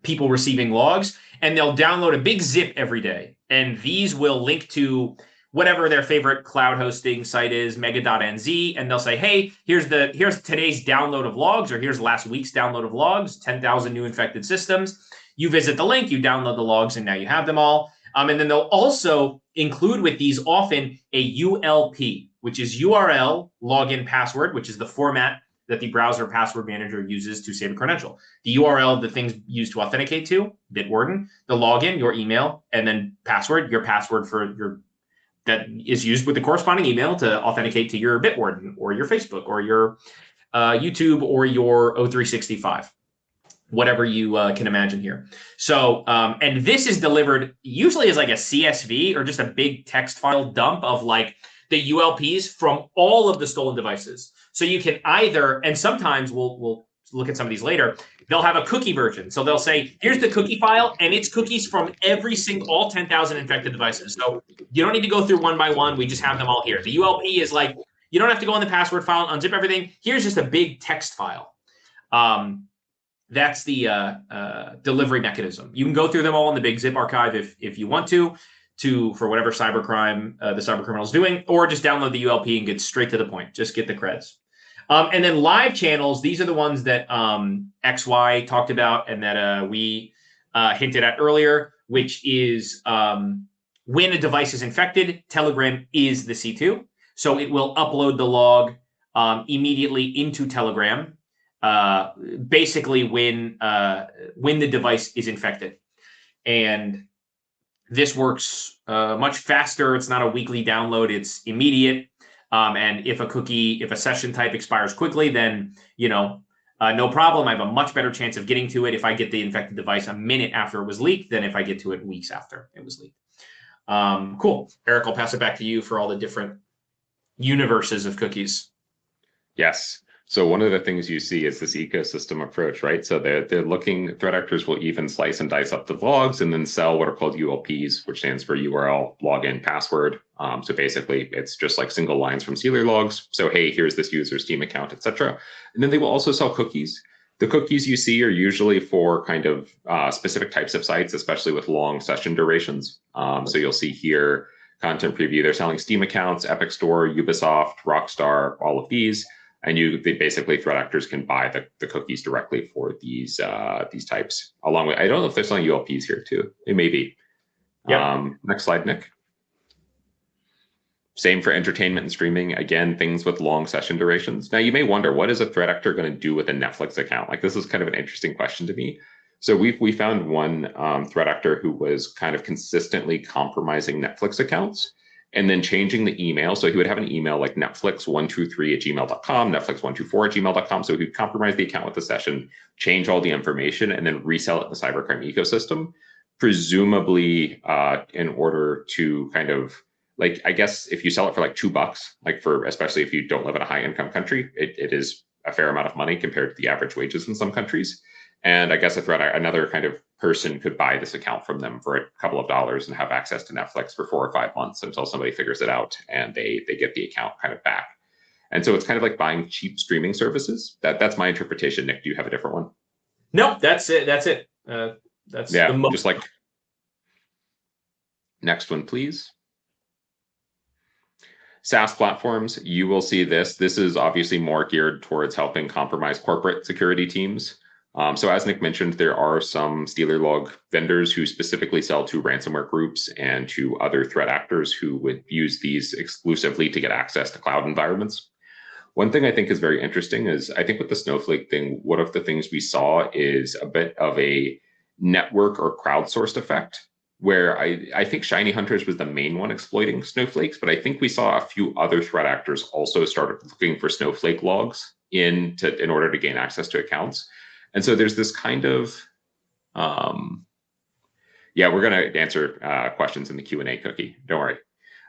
Speaker 2: people receiving logs, and they'll download a big zip every day. And these will link to whatever their favorite cloud hosting site is, mega.nz, and they'll say, hey, here's today's download of logs, or here's last week's download of logs, 10,000 new infected systems. You visit the link, you download the logs, and now you have them all. And then they'll also include with these often a ULP, which is URL login password, which is the format that the browser password manager uses to save a credential. The URL, the things used to authenticate to, Bitwarden, the login, your email, and then password, your password that is used with the corresponding email to authenticate to your Bitwarden or your Facebook or your YouTube or your O365, whatever you can imagine here. So, and this is delivered usually as like a CSV or just a big text file dump of like the ULPs from all of the stolen devices. So you can either, and sometimes we'll look at some of these later, they'll have a cookie version. So they'll say, here's the cookie file, and it's cookies from all 10,000 infected devices. So you don't need to go through one by one. We just have them all here. The ULP is like, you don't have to go in the password file, unzip everything. Here's just a big text file. That's the delivery mechanism. You can go through them all in the big zip archive if you want to for whatever cybercrime the cybercriminal is doing, or just download the ULP and get straight to the point. Just get the creds. And then live channels, these are the ones that XY talked about and that we hinted at earlier, which is when a device is infected, Telegram is the C2. So it will upload the log immediately into Telegram, basically when the device is infected. And this works much faster. It's not a weekly download. It's immediate. And if a session type expires quickly, then, no problem. I have a much better chance of getting to it if I get the infected device a minute after it was leaked than if I get to it weeks after it was leaked. Cool. Eric, I'll pass it back to you for all the different universes of cookies.
Speaker 1: Yes. So one of the things you see is this ecosystem approach, right? So they're looking, threat actors will even slice and dice up the logs and then sell what are called ULPs, which stands for URL, login, password. So basically, it's just like single lines from Sealer logs. So hey, here's this user's Steam account, etc. And then they will also sell cookies. The cookies you see are usually for kind of specific types of sites, especially with long session durations. So you'll see here, content preview, they're selling Steam accounts, Epic Store, Ubisoft, Rockstar, all of these. And basically threat actors can buy the cookies directly for these types. Along with, I don't know if they're selling ULPs here too. It may be. Yeah. Next slide, Nick. Same for entertainment and streaming. Again, things with long session durations. Now you may wonder, what is a threat actor going to do with a Netflix account? Like, this is kind of an interesting question to me. So we found one threat actor who was kind of consistently compromising Netflix accounts and then changing the email. So he would have an email like netflix123@gmail.com, netflix124@gmail.com. So he'd compromise the account with the session, change all the information, and then resell it in the cybercrime ecosystem, presumably in order to kind of, like, I guess if you sell it for like $2, like especially if you don't live in a high income country, it is a fair amount of money compared to the average wages in some countries. And I guess another kind of person could buy this account from them for a couple of dollars and have access to Netflix for 4 or 5 months until somebody figures it out and they get the account kind of back. And so it's kind of like buying cheap streaming services. That's my interpretation. Nick, do you have a different one?
Speaker 2: No, that's it. That's
Speaker 1: just like, next one, please. SaaS platforms, you will see this. This is obviously more geared towards helping compromise corporate security teams. So as Nick mentioned, there are some Stealer log vendors who specifically sell to ransomware groups and to other threat actors who would use these exclusively to get access to cloud environments. One thing I think is very interesting is, I think with the Snowflake thing, one of the things we saw is a bit of a network or crowdsourced effect, where I think Shiny Hunters was the main one exploiting Snowflakes, but I think we saw a few other threat actors also started looking for Snowflake logs in order to gain access to accounts. And so there's this kind of, we're going to answer questions in the Q&A cookie. Don't worry.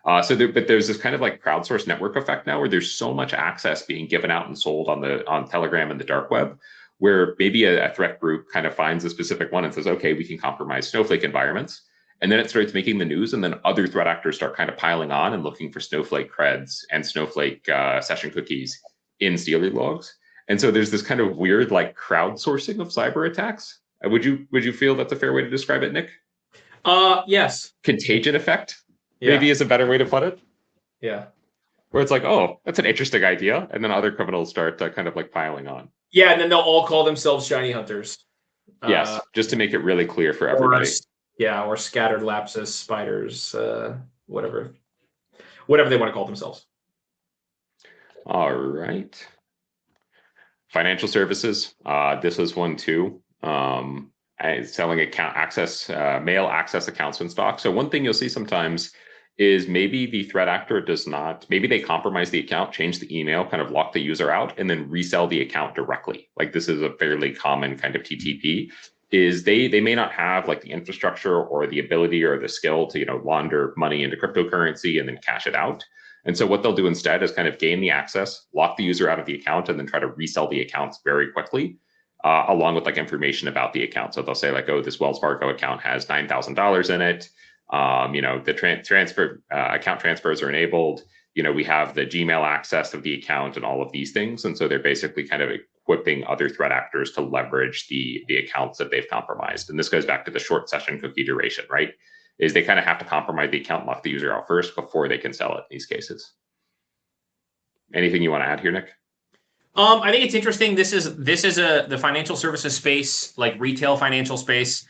Speaker 1: But there's this kind of like crowdsourced network effect now, where there's so much access being given out and sold on Telegram and the dark web, where maybe a threat group kind of finds a specific one and says, okay, we can compromise Snowflake environments. And then it starts making the news, and then other threat actors start kind of piling on and looking for Snowflake creds and Snowflake session cookies in stealer logs. And so there's this kind of weird like crowdsourcing of cyber attacks. Would you feel that's a fair way to describe it, Nick?
Speaker 2: Yes.
Speaker 1: Contagion effect,
Speaker 2: Yeah.
Speaker 1: maybe is a better way to put it.
Speaker 2: Yeah.
Speaker 1: Where it's like, oh, that's an interesting idea, and then other criminals start kind of like piling on.
Speaker 2: Yeah, and then they'll all call themselves shiny hunters.
Speaker 1: Yes, just to make it really clear for everybody.
Speaker 2: Or scattered lapsus spiders, whatever they want to call themselves.
Speaker 1: All right. Financial services. This was one too. Selling account access, mail access accounts in stock. So one thing you'll see sometimes is maybe the threat actor does not, maybe they compromise the account, change the email, kind of lock the user out, and then resell the account directly. Like this is a fairly common kind of TTP. Is they may not have like the infrastructure or the ability or the skill to launder money into cryptocurrency and then cash it out. And so what they'll do instead is kind of gain the access, lock the user out of the account, and then try to resell the accounts very quickly, along with like information about the account. So they'll say like, oh, this Wells Fargo account has $9,000 in it. The account transfers are enabled. We have the Gmail access of the account and all of these things. And so they're basically kind of equipping other threat actors to leverage the accounts that they've compromised. And this goes back to the short session cookie duration, right? Is they kind of have to compromise the account, lock the user out first before they can sell it in these cases. Anything you want to add here, Nick?
Speaker 2: I think it's interesting. This is the financial services space, like retail financial space,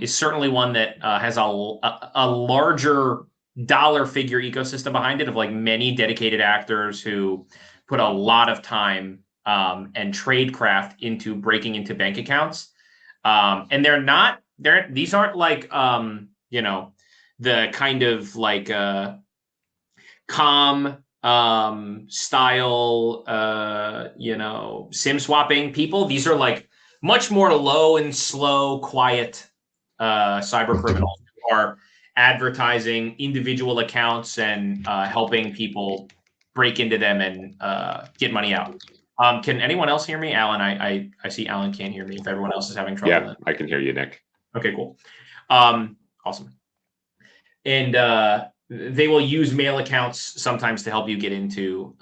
Speaker 2: is certainly one that has a larger dollar figure ecosystem behind it of like many dedicated actors who put a lot of time and tradecraft into breaking into bank accounts. And these aren't like, the kind of like style, SIM swapping people. These are like much more low and slow, quiet cyber criminals who are advertising individual accounts and helping people break into them and get money out. Can anyone else hear me? Alan, I see Alan can't hear me. If everyone else is having trouble.
Speaker 1: Yeah, I can hear you, Nick.
Speaker 2: Okay, cool. Awesome. And they will use mail accounts sometimes to help you get into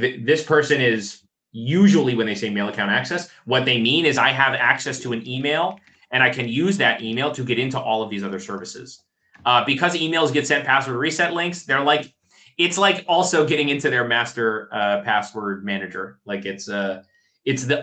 Speaker 2: this person is usually, when they say mail account access, what they mean is I have access to an email and I can use that email to get into all of these other services. Because emails get sent password reset links, it's like also getting into their master password manager. Like it's the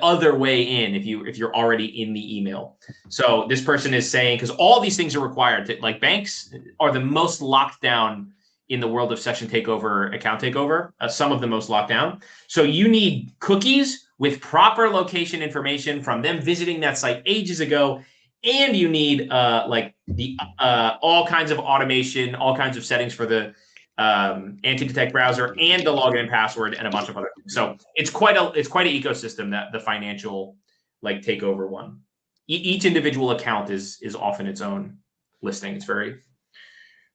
Speaker 2: other way in if you're already in the email. So this person is saying, because all these things are required to, like, banks are the most locked down in the world of session takeover, account takeover, some of the most locked down. So you need cookies with proper location information from them visiting that site ages ago. And you need all kinds of automation, all kinds of settings for the anti-detect browser and the login password and a bunch of other things. So it's quite an ecosystem, that the financial takeover one. Each individual account is often its own listing. It's very,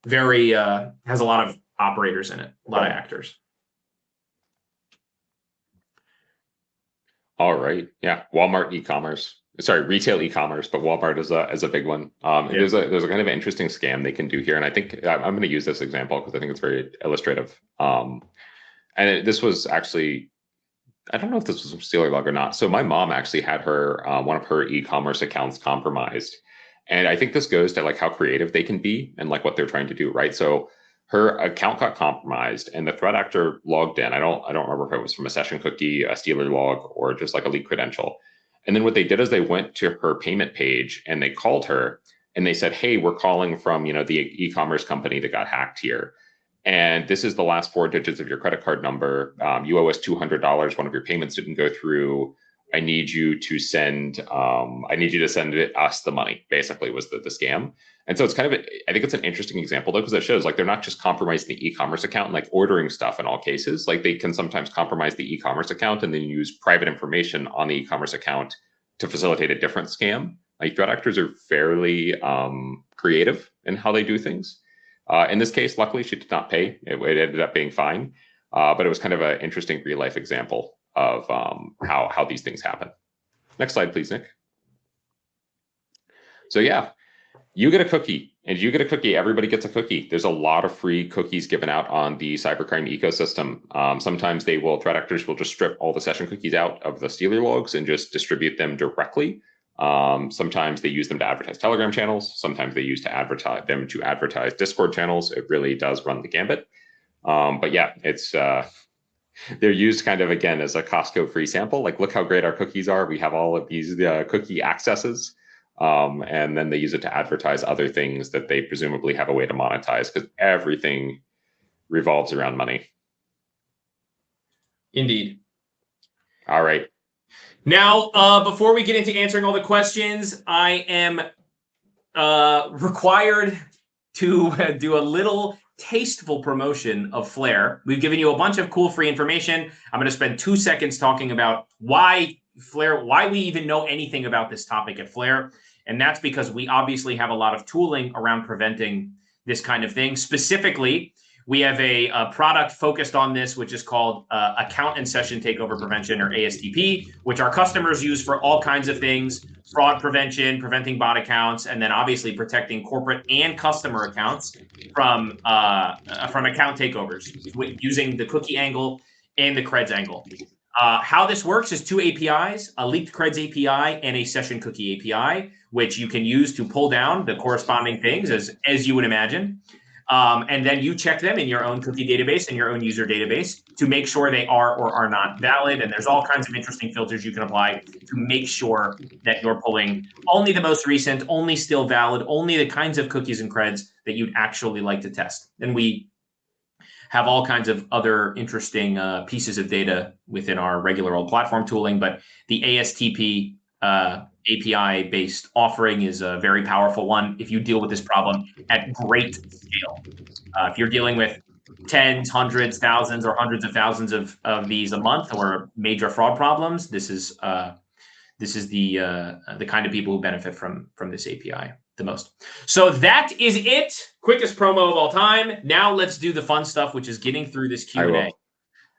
Speaker 2: very has a lot of operators in it, a lot of actors.
Speaker 1: All right, yeah, Walmart e-commerce. Sorry, retail e-commerce, but Walmart is a big one. There's a kind of interesting scam they can do here, and I think I'm going to use this example because I think it's very illustrative. This was actually, I don't know if this was from Stealer Log or not. So my mom actually had her one of her e-commerce accounts compromised, and I think this goes to like how creative they can be and like what they're trying to do, right? So her account got compromised, and the threat actor logged in. I don't remember if it was from a session cookie, a Stealer Log, or just like a leak credential. And then what they did is they went to her payment page and they called her and they said, hey, we're calling from, the e-commerce company that got hacked here. And this is the last 4 digits of your credit card number. You owe us $200. One of your payments didn't go through. I need you to send us the money, basically, was the scam. And so it's kind of, I think it's an interesting example, though, because it shows like they're not just compromising the e-commerce account and like ordering stuff in all cases. Like they can sometimes compromise the e-commerce account and then use private information on the e-commerce account to facilitate a different scam. Like threat actors are fairly creative in how they do things. In this case, luckily, she did not pay. It ended up being fine. But it was kind of an interesting real life example of how these things happen. Next slide, please, Nick. So yeah, you get a cookie And you get a cookie, everybody gets a cookie. There's a lot of free cookies given out on the cybercrime ecosystem. Sometimes threat actors will just strip all the session cookies out of the stealer logs and just distribute them directly. Sometimes they use them to advertise Telegram channels. Sometimes they use to advertise Discord channels. It really does run the gambit. But yeah, it's they're used kind of again as a Costco free sample. Like, look how great our cookies are. We have all of these cookie accesses. And then they use it to advertise other things that they presumably have a way to monetize, because everything revolves around money.
Speaker 2: Indeed.
Speaker 1: All right.
Speaker 2: Now, before we get into answering all the questions, I am required to do a little tasteful promotion of Flare. We've given you a bunch of cool free information. I'm going to spend 2 seconds talking about why we even know anything about this topic at Flare. And that's because we obviously have a lot of tooling around preventing this kind of thing. Specifically, we have a product focused on this, which is called Account and Session Takeover Prevention, or ASTP, which our customers use for all kinds of things: fraud prevention, preventing bot accounts, and then obviously protecting corporate and customer accounts from account takeovers using the cookie angle and the creds angle. How this works is 2 APIs, a leaked creds API and a session cookie API, which you can use to pull down the corresponding things as you would imagine. And then you check them in your own cookie database and your own user database to make sure they are or are not valid. And there's all kinds of interesting filters you can apply to make sure that you're pulling only the most recent, only still valid, only the kinds of cookies and creds that you'd actually like to test. And we have all kinds of other interesting pieces of data within our regular old platform tooling, but the ASTP API-based offering is a very powerful one if you deal with this problem at great scale. If you're dealing with tens, hundreds, thousands, or hundreds of thousands of these a month, or major fraud problems, this is the kind of people who benefit from this API the most. So that is it. Quickest promo of all time. Now let's do the fun stuff, which is getting through this Q&A.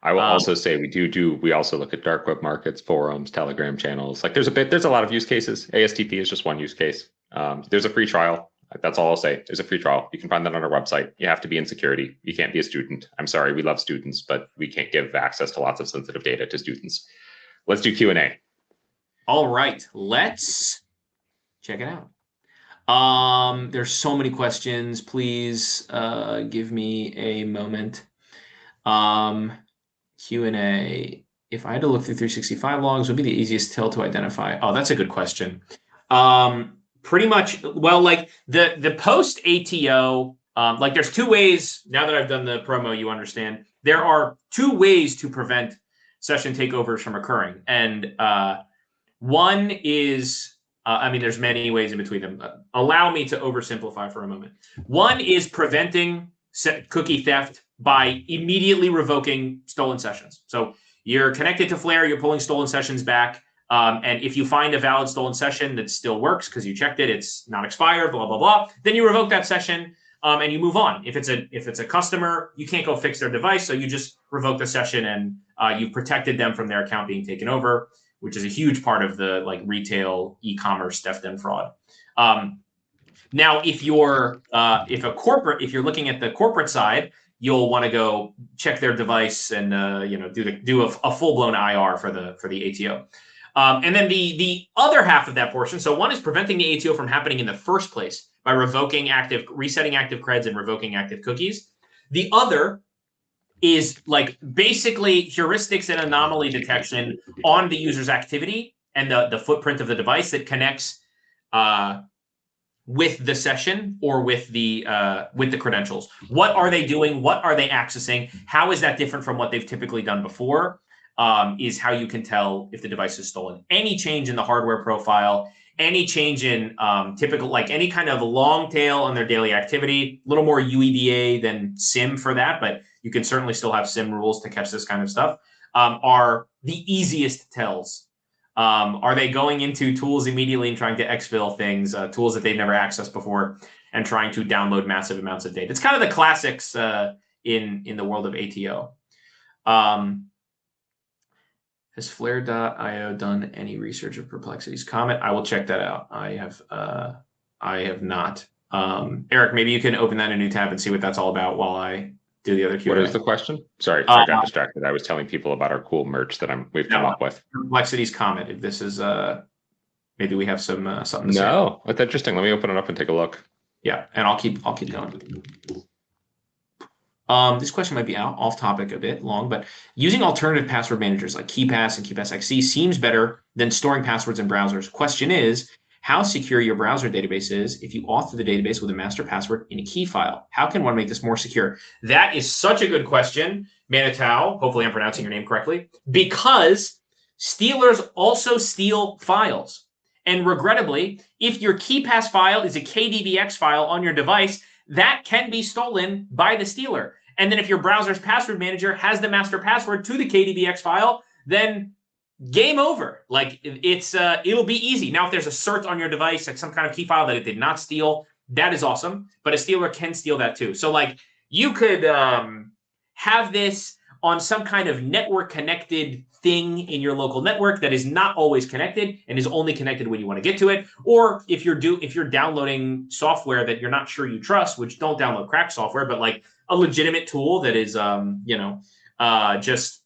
Speaker 1: I will also say we also look at dark web markets, forums, Telegram channels. Like there's a lot of use cases. ASTP is just one use case. There's a free trial. That's all I'll say. There's a free trial. You can find that on our website. You have to be in security. You can't be a student. I'm sorry, we love students, but we can't give access to lots of sensitive data to students. Let's do Q&A.
Speaker 2: All right, let's check it out. There's so many questions. Please give me a moment. Q&A. If I had to look through 365 logs, would be the easiest tell to identify? Oh, that's a good question. Pretty much, well, like the post ATO, like there's 2 ways. Now that I've done the promo, you understand. There are 2 ways to prevent session takeovers from occurring. And one is, there's many ways in between them. Allow me to oversimplify for a moment. One is preventing cookie theft by immediately revoking stolen sessions. So you're connected to Flare, you're pulling stolen sessions back. And if you find a valid stolen session that still works because you checked it, it's not expired, blah, blah, blah, then you revoke that session and you move on. If it's a customer, you can't go fix their device. So you just revoke the session and you've protected them from their account being taken over, which is a huge part of the retail e-commerce theft and fraud. Now, if you're looking at the corporate side, you'll want to go check their device and do a full-blown IR for the ATO. And then the other half of that portion, so one is preventing the ATO from happening in the first place by resetting active creds and revoking active cookies. The other is basically heuristics and anomaly detection on the user's activity and the footprint of the device that connects with the session or with the credentials. What are they doing? What are they accessing? How is that different from what they've typically done before? Is how you can tell if the device is stolen. Any change in the hardware profile, any change in typical, any kind of long tail on their daily activity, a little more UEBA than SIM for that, but you can certainly still have SIM rules to catch this kind of stuff, are the easiest tells. Are they going into tools immediately and trying to exfil things, tools that they've never accessed before, and trying to download massive amounts of data? It's kind of the classics in the world of ATO. Has Flare.io done any research of Perplexity's comment? I will check that out. I have not. Eric, maybe you can open that in a new tab and see what that's all about while I do the other Q&A.
Speaker 1: What is the question? Sorry, I got distracted. I was telling people about our cool merch that we've come up with.
Speaker 2: Complexity's comment. If this is maybe we have some something to say.
Speaker 1: No, that's interesting. Let me open it up and take a look.
Speaker 2: Yeah, and I'll keep going. This question might be off topic a bit long, but using alternative password managers like KeePass and KeePassXC seems better than storing passwords in browsers. Question is, how secure your browser database is if you author the database with a master password in a key file. How can one make this more secure? That is such a good question, Manitao. Hopefully I'm pronouncing your name correctly. Because stealers also steal files. And regrettably, if your KeePass file is a KDBX file on your device, that can be stolen by the stealer. And then if your browser's password manager has the master password to the KDBX file, then game over. Like it'll be easy. Now, if there's a cert on your device, like some kind of key file that it did not steal, that is awesome. But a stealer can steal that too. So like you could have this on some kind of network connected thing in your local network that is not always connected and is only connected when you want to get to it. Or if you're downloading software that you're not sure you trust, which don't download cracked software, but like a legitimate tool that is just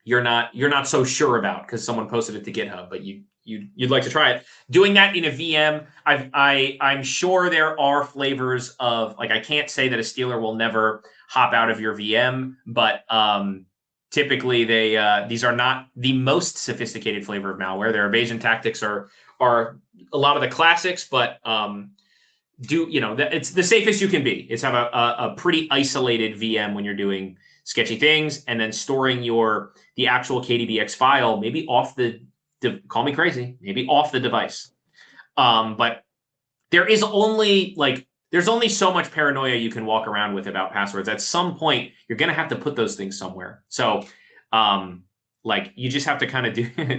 Speaker 2: you're not so sure about because someone posted it to GitHub, but you'd like to try it. Doing that in a VM, I'm sure there are flavors of, like, I can't say that a stealer will never hop out of your VM, but typically these are not the most sophisticated flavor of malware. Their evasion tactics are a lot of the classics, but it's the safest you can be. It's have a pretty isolated VM when you're doing sketchy things, and then storing the actual KDBX file maybe off call me crazy, maybe off the device. But there's only so much paranoia you can walk around with about passwords. At some point, you're going to have to put those things somewhere. So, you just have to kind of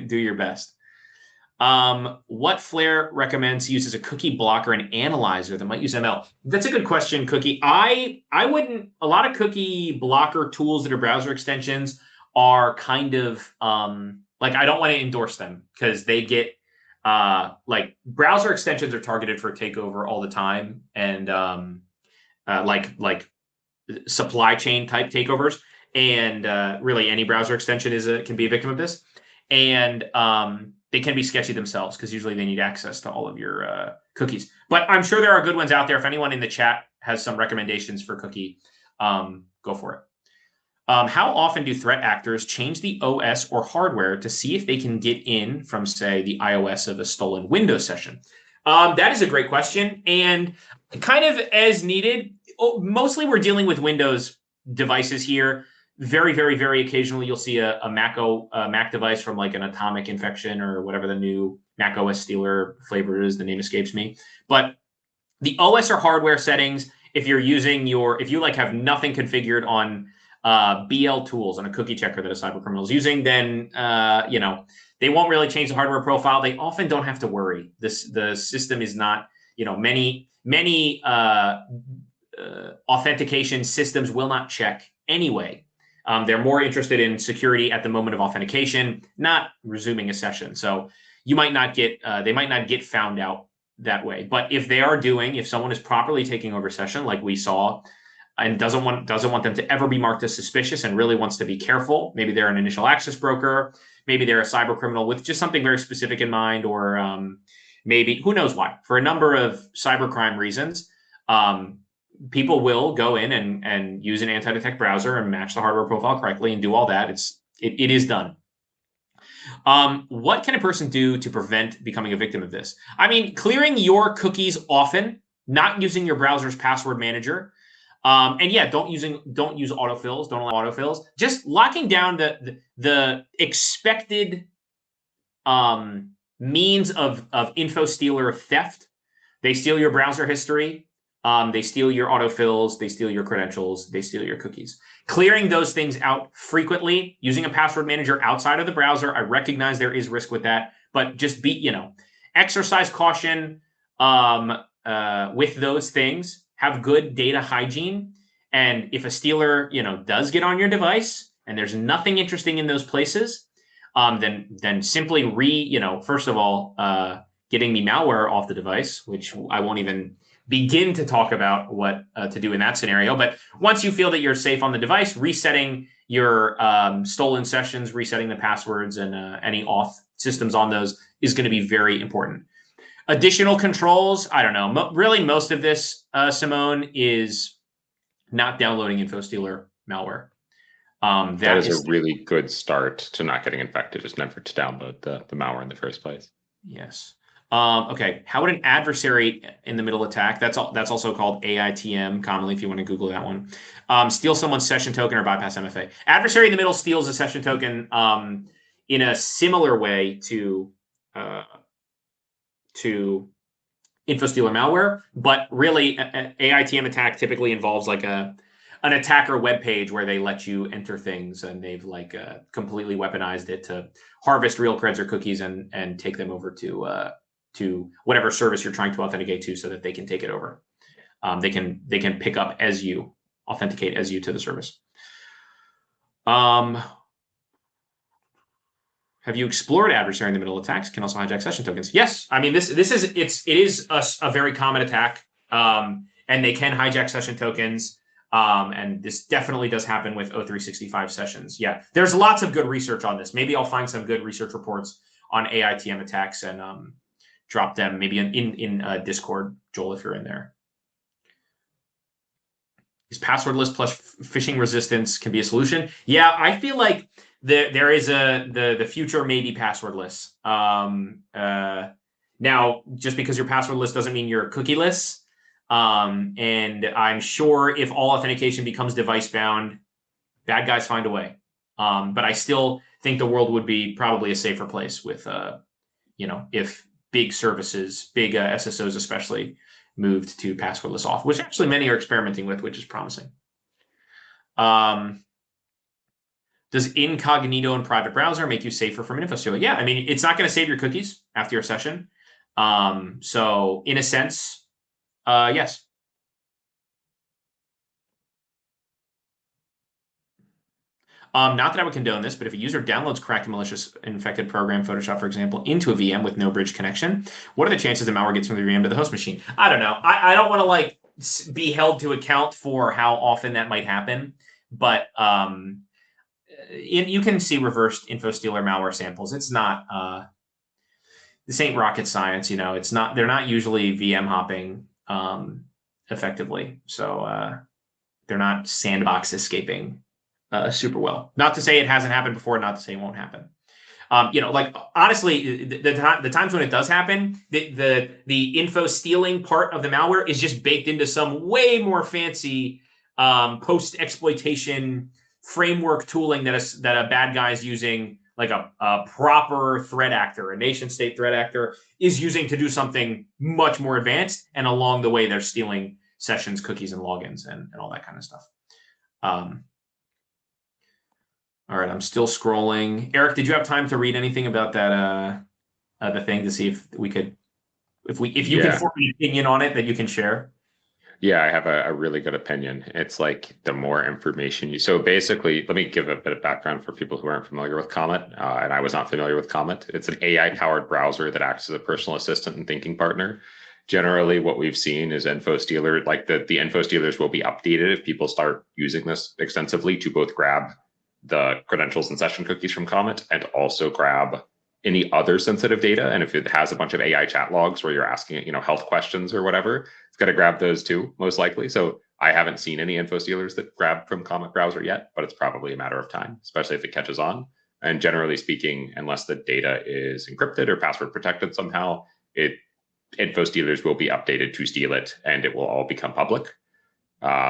Speaker 2: do your best. What Flare recommends uses a cookie blocker and analyzer that might use ML? That's a good question, Cookie. I wouldn't. A lot of cookie blocker tools that are browser extensions are kind of I don't want to endorse them because they get browser extensions are targeted for takeover all the time, and supply chain type takeovers, and really any browser extension can be a victim of this, and they can be sketchy themselves because usually they need access to all of your cookies. But I'm sure there are good ones out there. If anyone in the chat has some recommendations for cookie, go for it. How often do threat actors change the OS or hardware to see if they can get in from, say, the iOS of a stolen Windows session? That is a great question, and kind of as needed. Mostly we're dealing with Windows devices here. Very, very, very occasionally you'll see a Mac device from like an atomic infection or whatever the new Mac OS stealer flavor is. The name escapes me. But the OS or hardware settings, if you have nothing configured on BL tools on a cookie checker that a cybercriminal is using, then they won't really change the hardware profile. They often don't have to worry. The system is not, many authentication systems will not check anyway. They're more interested in security at the moment of authentication, not resuming a session. So they might not get found out that way. But if someone is properly taking over session, like we saw, and doesn't want them to ever be marked as suspicious and really wants to be careful, maybe they're an initial access broker, maybe they're a cyber criminal with just something very specific in mind, or maybe, who knows why, for a number of cybercrime reasons, people will go in and use an anti-detect browser and match the hardware profile correctly and do all that. It is done. What can a person do to prevent becoming a victim of this? I mean, clearing your cookies often, not using your browser's password manager, and yeah, don't use autofills. Don't allow autofills. Just locking down the expected means of info stealer theft. They steal your browser history. They steal your autofills, they steal your credentials, they steal your cookies. Clearing those things out frequently, using a password manager outside of the browser. I recognize there is risk with that, but just exercise caution with those things. Have good data hygiene. And if a stealer, does get on your device and there's nothing interesting in those places, then simply first of all, getting the malware off the device, which I won't even begin to talk about what to do in that scenario. But once you feel that you're safe on the device, resetting your stolen sessions, resetting the passwords, and any auth systems on those is going to be very important. Additional controls, I don't know. Really, most of this, Simone, is not downloading InfoStealer malware.
Speaker 1: That is a really good start to not getting infected, is never to download the malware in the first place.
Speaker 2: Yes. Okay. How would an adversary-in-the-middle attack, that's also called AaitM, commonly, if you want to Google that one, steal someone's session token or bypass MFA? Adversary-in-the-middle steals a session token in a similar way to InfoStealer malware, but really an AaitM attack typically involves like an attacker web page where they let you enter things, and they've like completely weaponized it to harvest real creds or cookies and take them over to whatever service you're trying to authenticate to, so that they can take it over. They can pick up as you, authenticate as you to the service. Have you explored adversary-in-the-middle attacks? Can also hijack session tokens. Yes, I mean it is a very common attack, and they can hijack session tokens. And this definitely does happen with O365 sessions. Yeah, there's lots of good research on this. Maybe I'll find some good research reports on AaitM attacks and drop them maybe in Discord, Joel, if you're in there. Is passwordless plus phishing resistance can be a solution? Yeah, I feel like there is the future may be passwordless. Now, just because you're passwordless doesn't mean you're cookieless. And I'm sure if all authentication becomes device bound, bad guys find a way. But I still think the world would be probably a safer place with, if big services, big SSOs especially, moved to passwordless auth, which actually many are experimenting with, which is promising. Does incognito in private browser make you safer from an info stealer? Yeah, I mean, it's not going to save your cookies after your session. So in a sense, yes. Not that I would condone this, but if a user downloads cracked and malicious infected program, Photoshop, for example, into a VM with no bridge connection, what are the chances the malware gets from the VM to the host machine? I don't know. I don't want to like be held to account for how often that might happen, but you can see reversed InfoStealer malware samples. It's not this ain't rocket science, It's not. They're not usually VM hopping effectively, so they're not sandbox escaping super well. Not to say it hasn't happened before, not to say it won't happen. Like honestly, the times when it does happen, the info stealing part of the malware is just baked into some way more fancy post exploitation framework tooling that a bad guy is using, like a proper threat actor, a nation state threat actor is using to do something much more advanced. And along the way, they're stealing sessions, cookies, and logins and all that kind of stuff. All right, I'm still scrolling. Eric, did you have time to read anything about that the thing to see if we could, if you can form an opinion on it that you can share?
Speaker 1: Yeah, I have a really good opinion. It's like the more information you. So basically, let me give a bit of background for people who aren't familiar with Comet, and I was not familiar with Comet. It's an AI-powered browser that acts as a personal assistant and thinking partner. Generally, what we've seen is info stealer, like the info stealers will be updated if people start using this extensively to both grab the credentials and session cookies from Comet and also grab any other sensitive data. And if it has a bunch of AI chat logs where you're asking it, health questions or whatever, it's going to grab those too, most likely. So I haven't seen any info stealers that grab from Comet browser yet, but it's probably a matter of time, especially if it catches on. And generally speaking, unless the data is encrypted or password protected somehow, info stealers will be updated to steal it and it will all become public.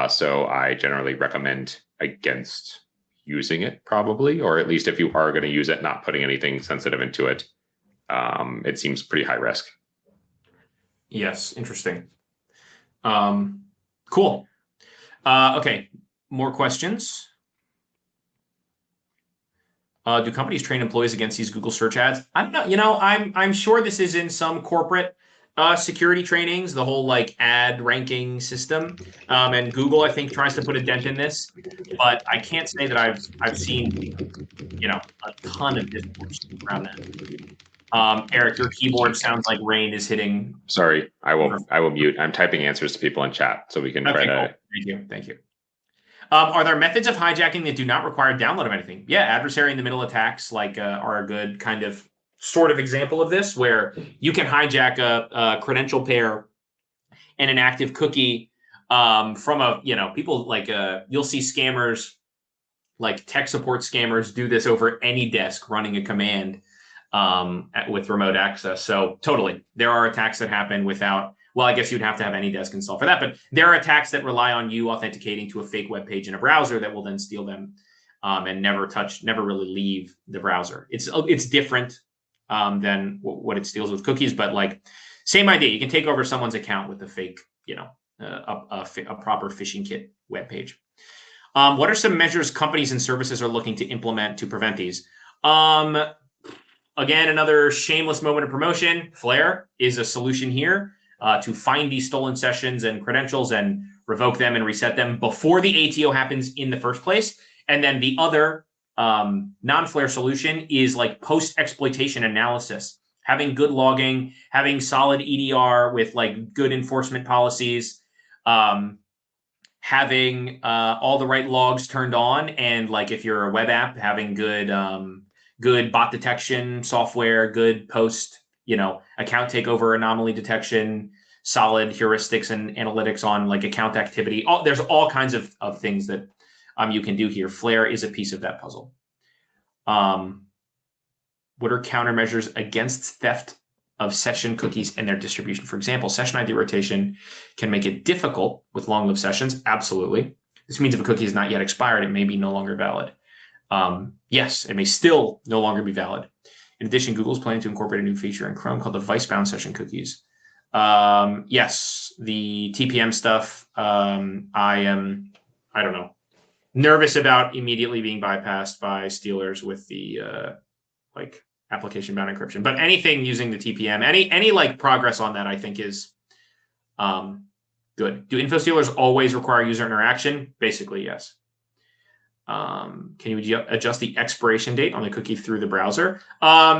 Speaker 1: So I generally recommend against using it probably, or at least if you are going to use it, not putting anything sensitive into it. It seems pretty high risk.
Speaker 2: Yes, interesting. Cool. Okay, more questions. Do companies train employees against these Google search ads? I don't know. I'm sure this is in some corporate security trainings, the whole like ad ranking system. And Google, I think, tries to put a dent in this, but I can't say that I've seen, a ton of discourse around that. Eric, your keyboard sounds like rain is hitting.
Speaker 1: Sorry, I will mute. I'm typing answers to people in chat so we can try to.
Speaker 2: Cool. Thank you. Thank you. Are there methods of hijacking that do not require download of anything? Yeah, adversary-in-the-middle attacks are a good kind of sort of example of this, where you can hijack a credential pair and an active cookie from a, people you'll see scammers, like tech support scammers, do this over any desk running a command with remote access. So totally, there are attacks that happen without. Well, I guess you'd have to have any desk installed for that, but there are attacks that rely on you authenticating to a fake web page in a browser that will then steal them and never really leave the browser. It's different than what it steals with cookies, but same idea. You can take over someone's account with a fake, a proper phishing kit web page. What are some measures companies and services are looking to implement to prevent these? Again, another shameless moment of promotion. Flare is a solution here. To find these stolen sessions and credentials and revoke them and reset them before the ATO happens in the first place. And then the other non-Flare solution is post-exploitation analysis, having good logging, having solid EDR with good enforcement policies, having all the right logs turned on, and if you're a web app, having good bot detection software, good post account takeover anomaly detection, solid heuristics and analytics on account activity. There's all kinds of things that you can do here. Flare is a piece of that puzzle. What are countermeasures against theft of session cookies and their distribution? For example, session ID rotation can make it difficult with long-lived sessions. Absolutely. This means if a cookie is not yet expired, it may be no longer valid. Yes, it may still no longer be valid. In addition, Google is planning to incorporate a new feature in Chrome called the vice-bound session cookies. Yes, the TPM stuff, I don't know, nervous about immediately being bypassed by stealers with the application-bound encryption. But anything using the TPM, any progress on that, I think is good. Do info stealers always require user interaction? Basically, yes. Can you adjust the expiration date on the cookie through the browser?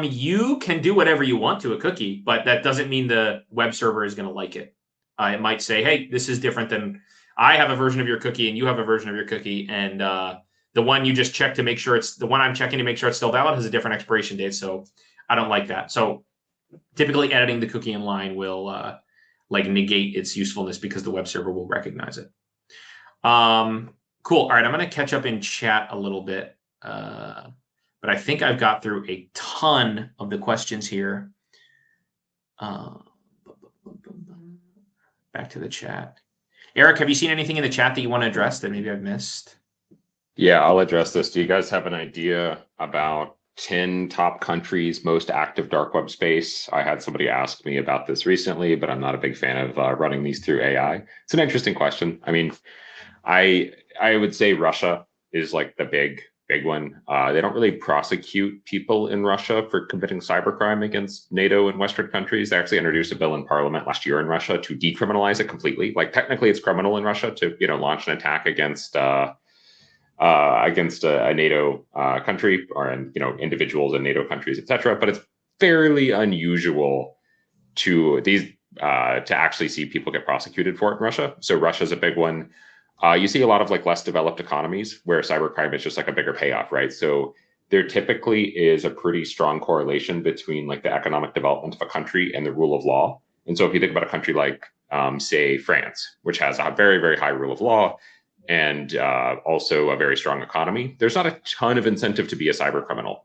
Speaker 2: You can do whatever you want to a cookie, but that doesn't mean the web server is going to like it. It might say, hey, this is different than I have a version of your cookie and you have a version of your cookie. And the one you just checked to make sure it's the one I'm checking to make sure it's still valid has a different expiration date. So I don't like that. So typically editing the cookie in line will negate its usefulness because the web server will recognize it. Cool. All right, I'm going to catch up in chat a little bit, but I think I've got through a ton of the questions here. Back to the chat. Eric, have you seen anything in the chat that you want to address that maybe I've missed?
Speaker 1: Yeah, I'll address this. Do you guys have an idea about 10 top countries most active dark web space? I had somebody ask me about this recently, but I'm not a big fan of running these through AI. It's an interesting question. I mean, I would say Russia is the big one. They don't really prosecute people in Russia for committing cybercrime against NATO and Western countries. They actually introduced a bill in parliament last year in Russia to decriminalize it completely. Technically, it's criminal in Russia to launch an attack against a NATO country or individuals in NATO countries, etc. But it's fairly unusual to actually see people get prosecuted for it in Russia. So Russia's a big one. You see a lot of less developed economies where cybercrime is just a bigger payoff, right? So there typically is a pretty strong correlation between the economic development of a country and the rule of law. And so if you think about a country say France, which has a very, very high rule of law and also a very strong economy, there's not a ton of incentive to be a cyber criminal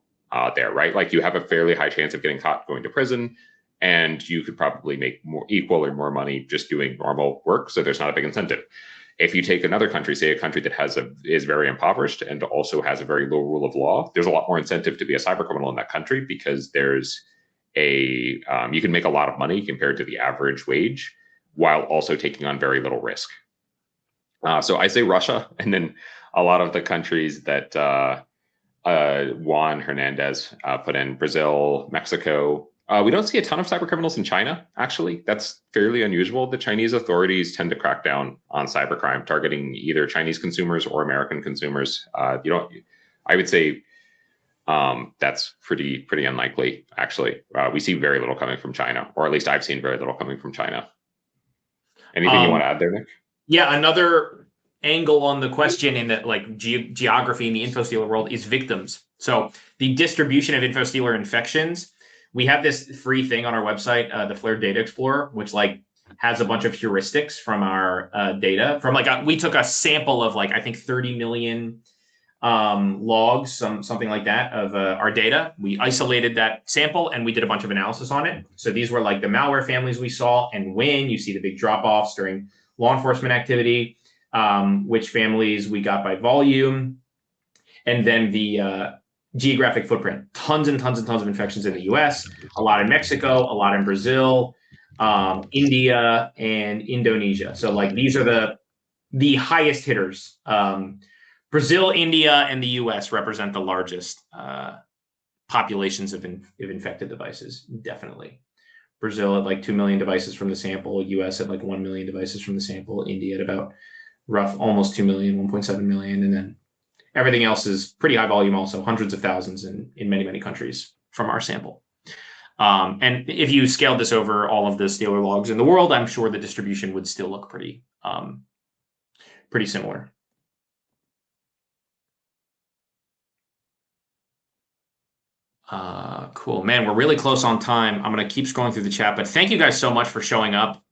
Speaker 1: there, right? You have a fairly high chance of getting caught going to prison, and you could probably make equal or more money just doing normal work. So there's not a big incentive. If you take another country, say a country that is very impoverished and also has a very low rule of law, there's a lot more incentive to be a cyber criminal in that country because there's you can make a lot of money compared to the average wage while also taking on very little risk. So I say Russia, and then a lot of the countries that Juan Hernandez put in: Brazil, Mexico. We don't see a ton of cyber criminals in China, actually. That's fairly unusual. The Chinese authorities tend to crack down on cybercrime, targeting either Chinese consumers or American consumers. I would say That's pretty unlikely, actually. We see very little coming from China, or at least I've seen very little coming from China. Anything you want to add there, Nick?
Speaker 2: Yeah, another angle on the question in the geography in the InfoStealer world is victims. So the distribution of InfoStealer infections, we have this free thing on our website, the Flare Data Explorer, which has a bunch of heuristics from our data. From we took a sample of I think 30 million logs, something like that, of our data. We isolated that sample and we did a bunch of analysis on it. So these were the malware families we saw, and when you see the big drop-offs during law enforcement activity, which families we got by volume, and then the geographic footprint. Tons and tons and tons of infections in the US, a lot in Mexico, a lot in Brazil, India, and Indonesia. So these are the highest hitters. Brazil, India, and the US represent the largest populations of infected devices, definitely. Brazil at 2 million devices from the sample, US at 1 million devices from the sample, India at about almost 2 million, 1.7 million, and then everything else is pretty high volume also, hundreds of thousands in many, many countries from our sample. And if you scaled this over all of the Stealer logs in the world, I'm sure the distribution would still look pretty similar. Cool, man. We're really close on time. I'm going to keep scrolling through the chat, but thank you guys so much for showing up.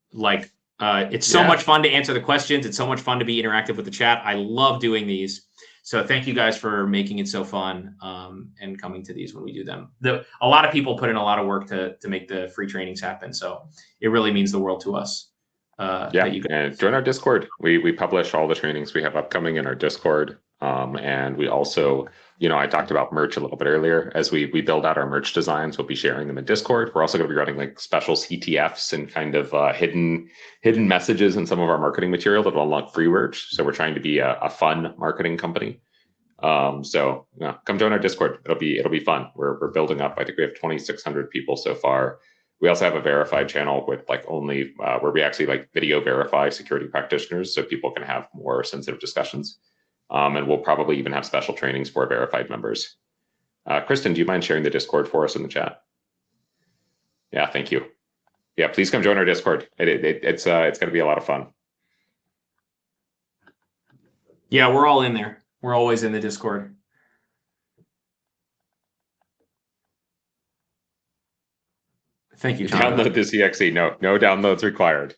Speaker 2: It's so much fun to answer the questions. It's so much fun to be interactive with the chat. I love doing these. So thank you guys for making it so fun and coming to these when we do them. A lot of people put in a lot of work to make the free trainings happen. So it really means the world to us.
Speaker 1: And join our Discord. We publish all the trainings we have upcoming in our Discord. And we also, I talked about merch a little bit earlier. As we build out our merch designs, we'll be sharing them in Discord. We're also going to be running special CTFs and kind of hidden messages in some of our marketing material that will unlock free merch. So we're trying to be a fun marketing company. So come join our Discord. It'll be fun. We're building up. I think we have 2,600 people so far. We also have a verified channel with only where we actually video verify security practitioners, so people can have more sensitive discussions. And we'll probably even have special trainings for verified members. Kristen, do you mind sharing the Discord for us in the chat? Yeah, thank you. Yeah, please come join our Discord. It's going to be a lot of fun.
Speaker 2: Yeah, we're all in there. We're always in the Discord. Thank you, John.
Speaker 1: Download this exe. No downloads required.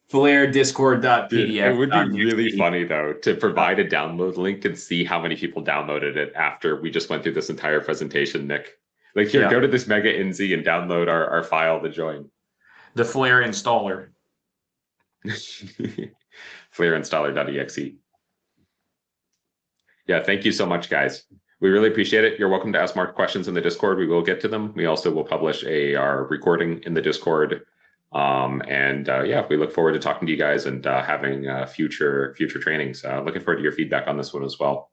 Speaker 2: Flarediscord.pdf.
Speaker 1: It would be really funny, though, to provide a download link and see how many people downloaded it after we just went through this entire presentation, Nick. Here, go to this mega NZ and download our file to join.
Speaker 2: The Flare installer.
Speaker 1: Flareinstaller.exe. Yeah, thank you so much, guys. We really appreciate it. You're welcome to ask more questions in the Discord. We will get to them. We also will publish our recording in the Discord. We look forward to talking to you guys and having future trainings. Looking forward to your feedback on this one as well.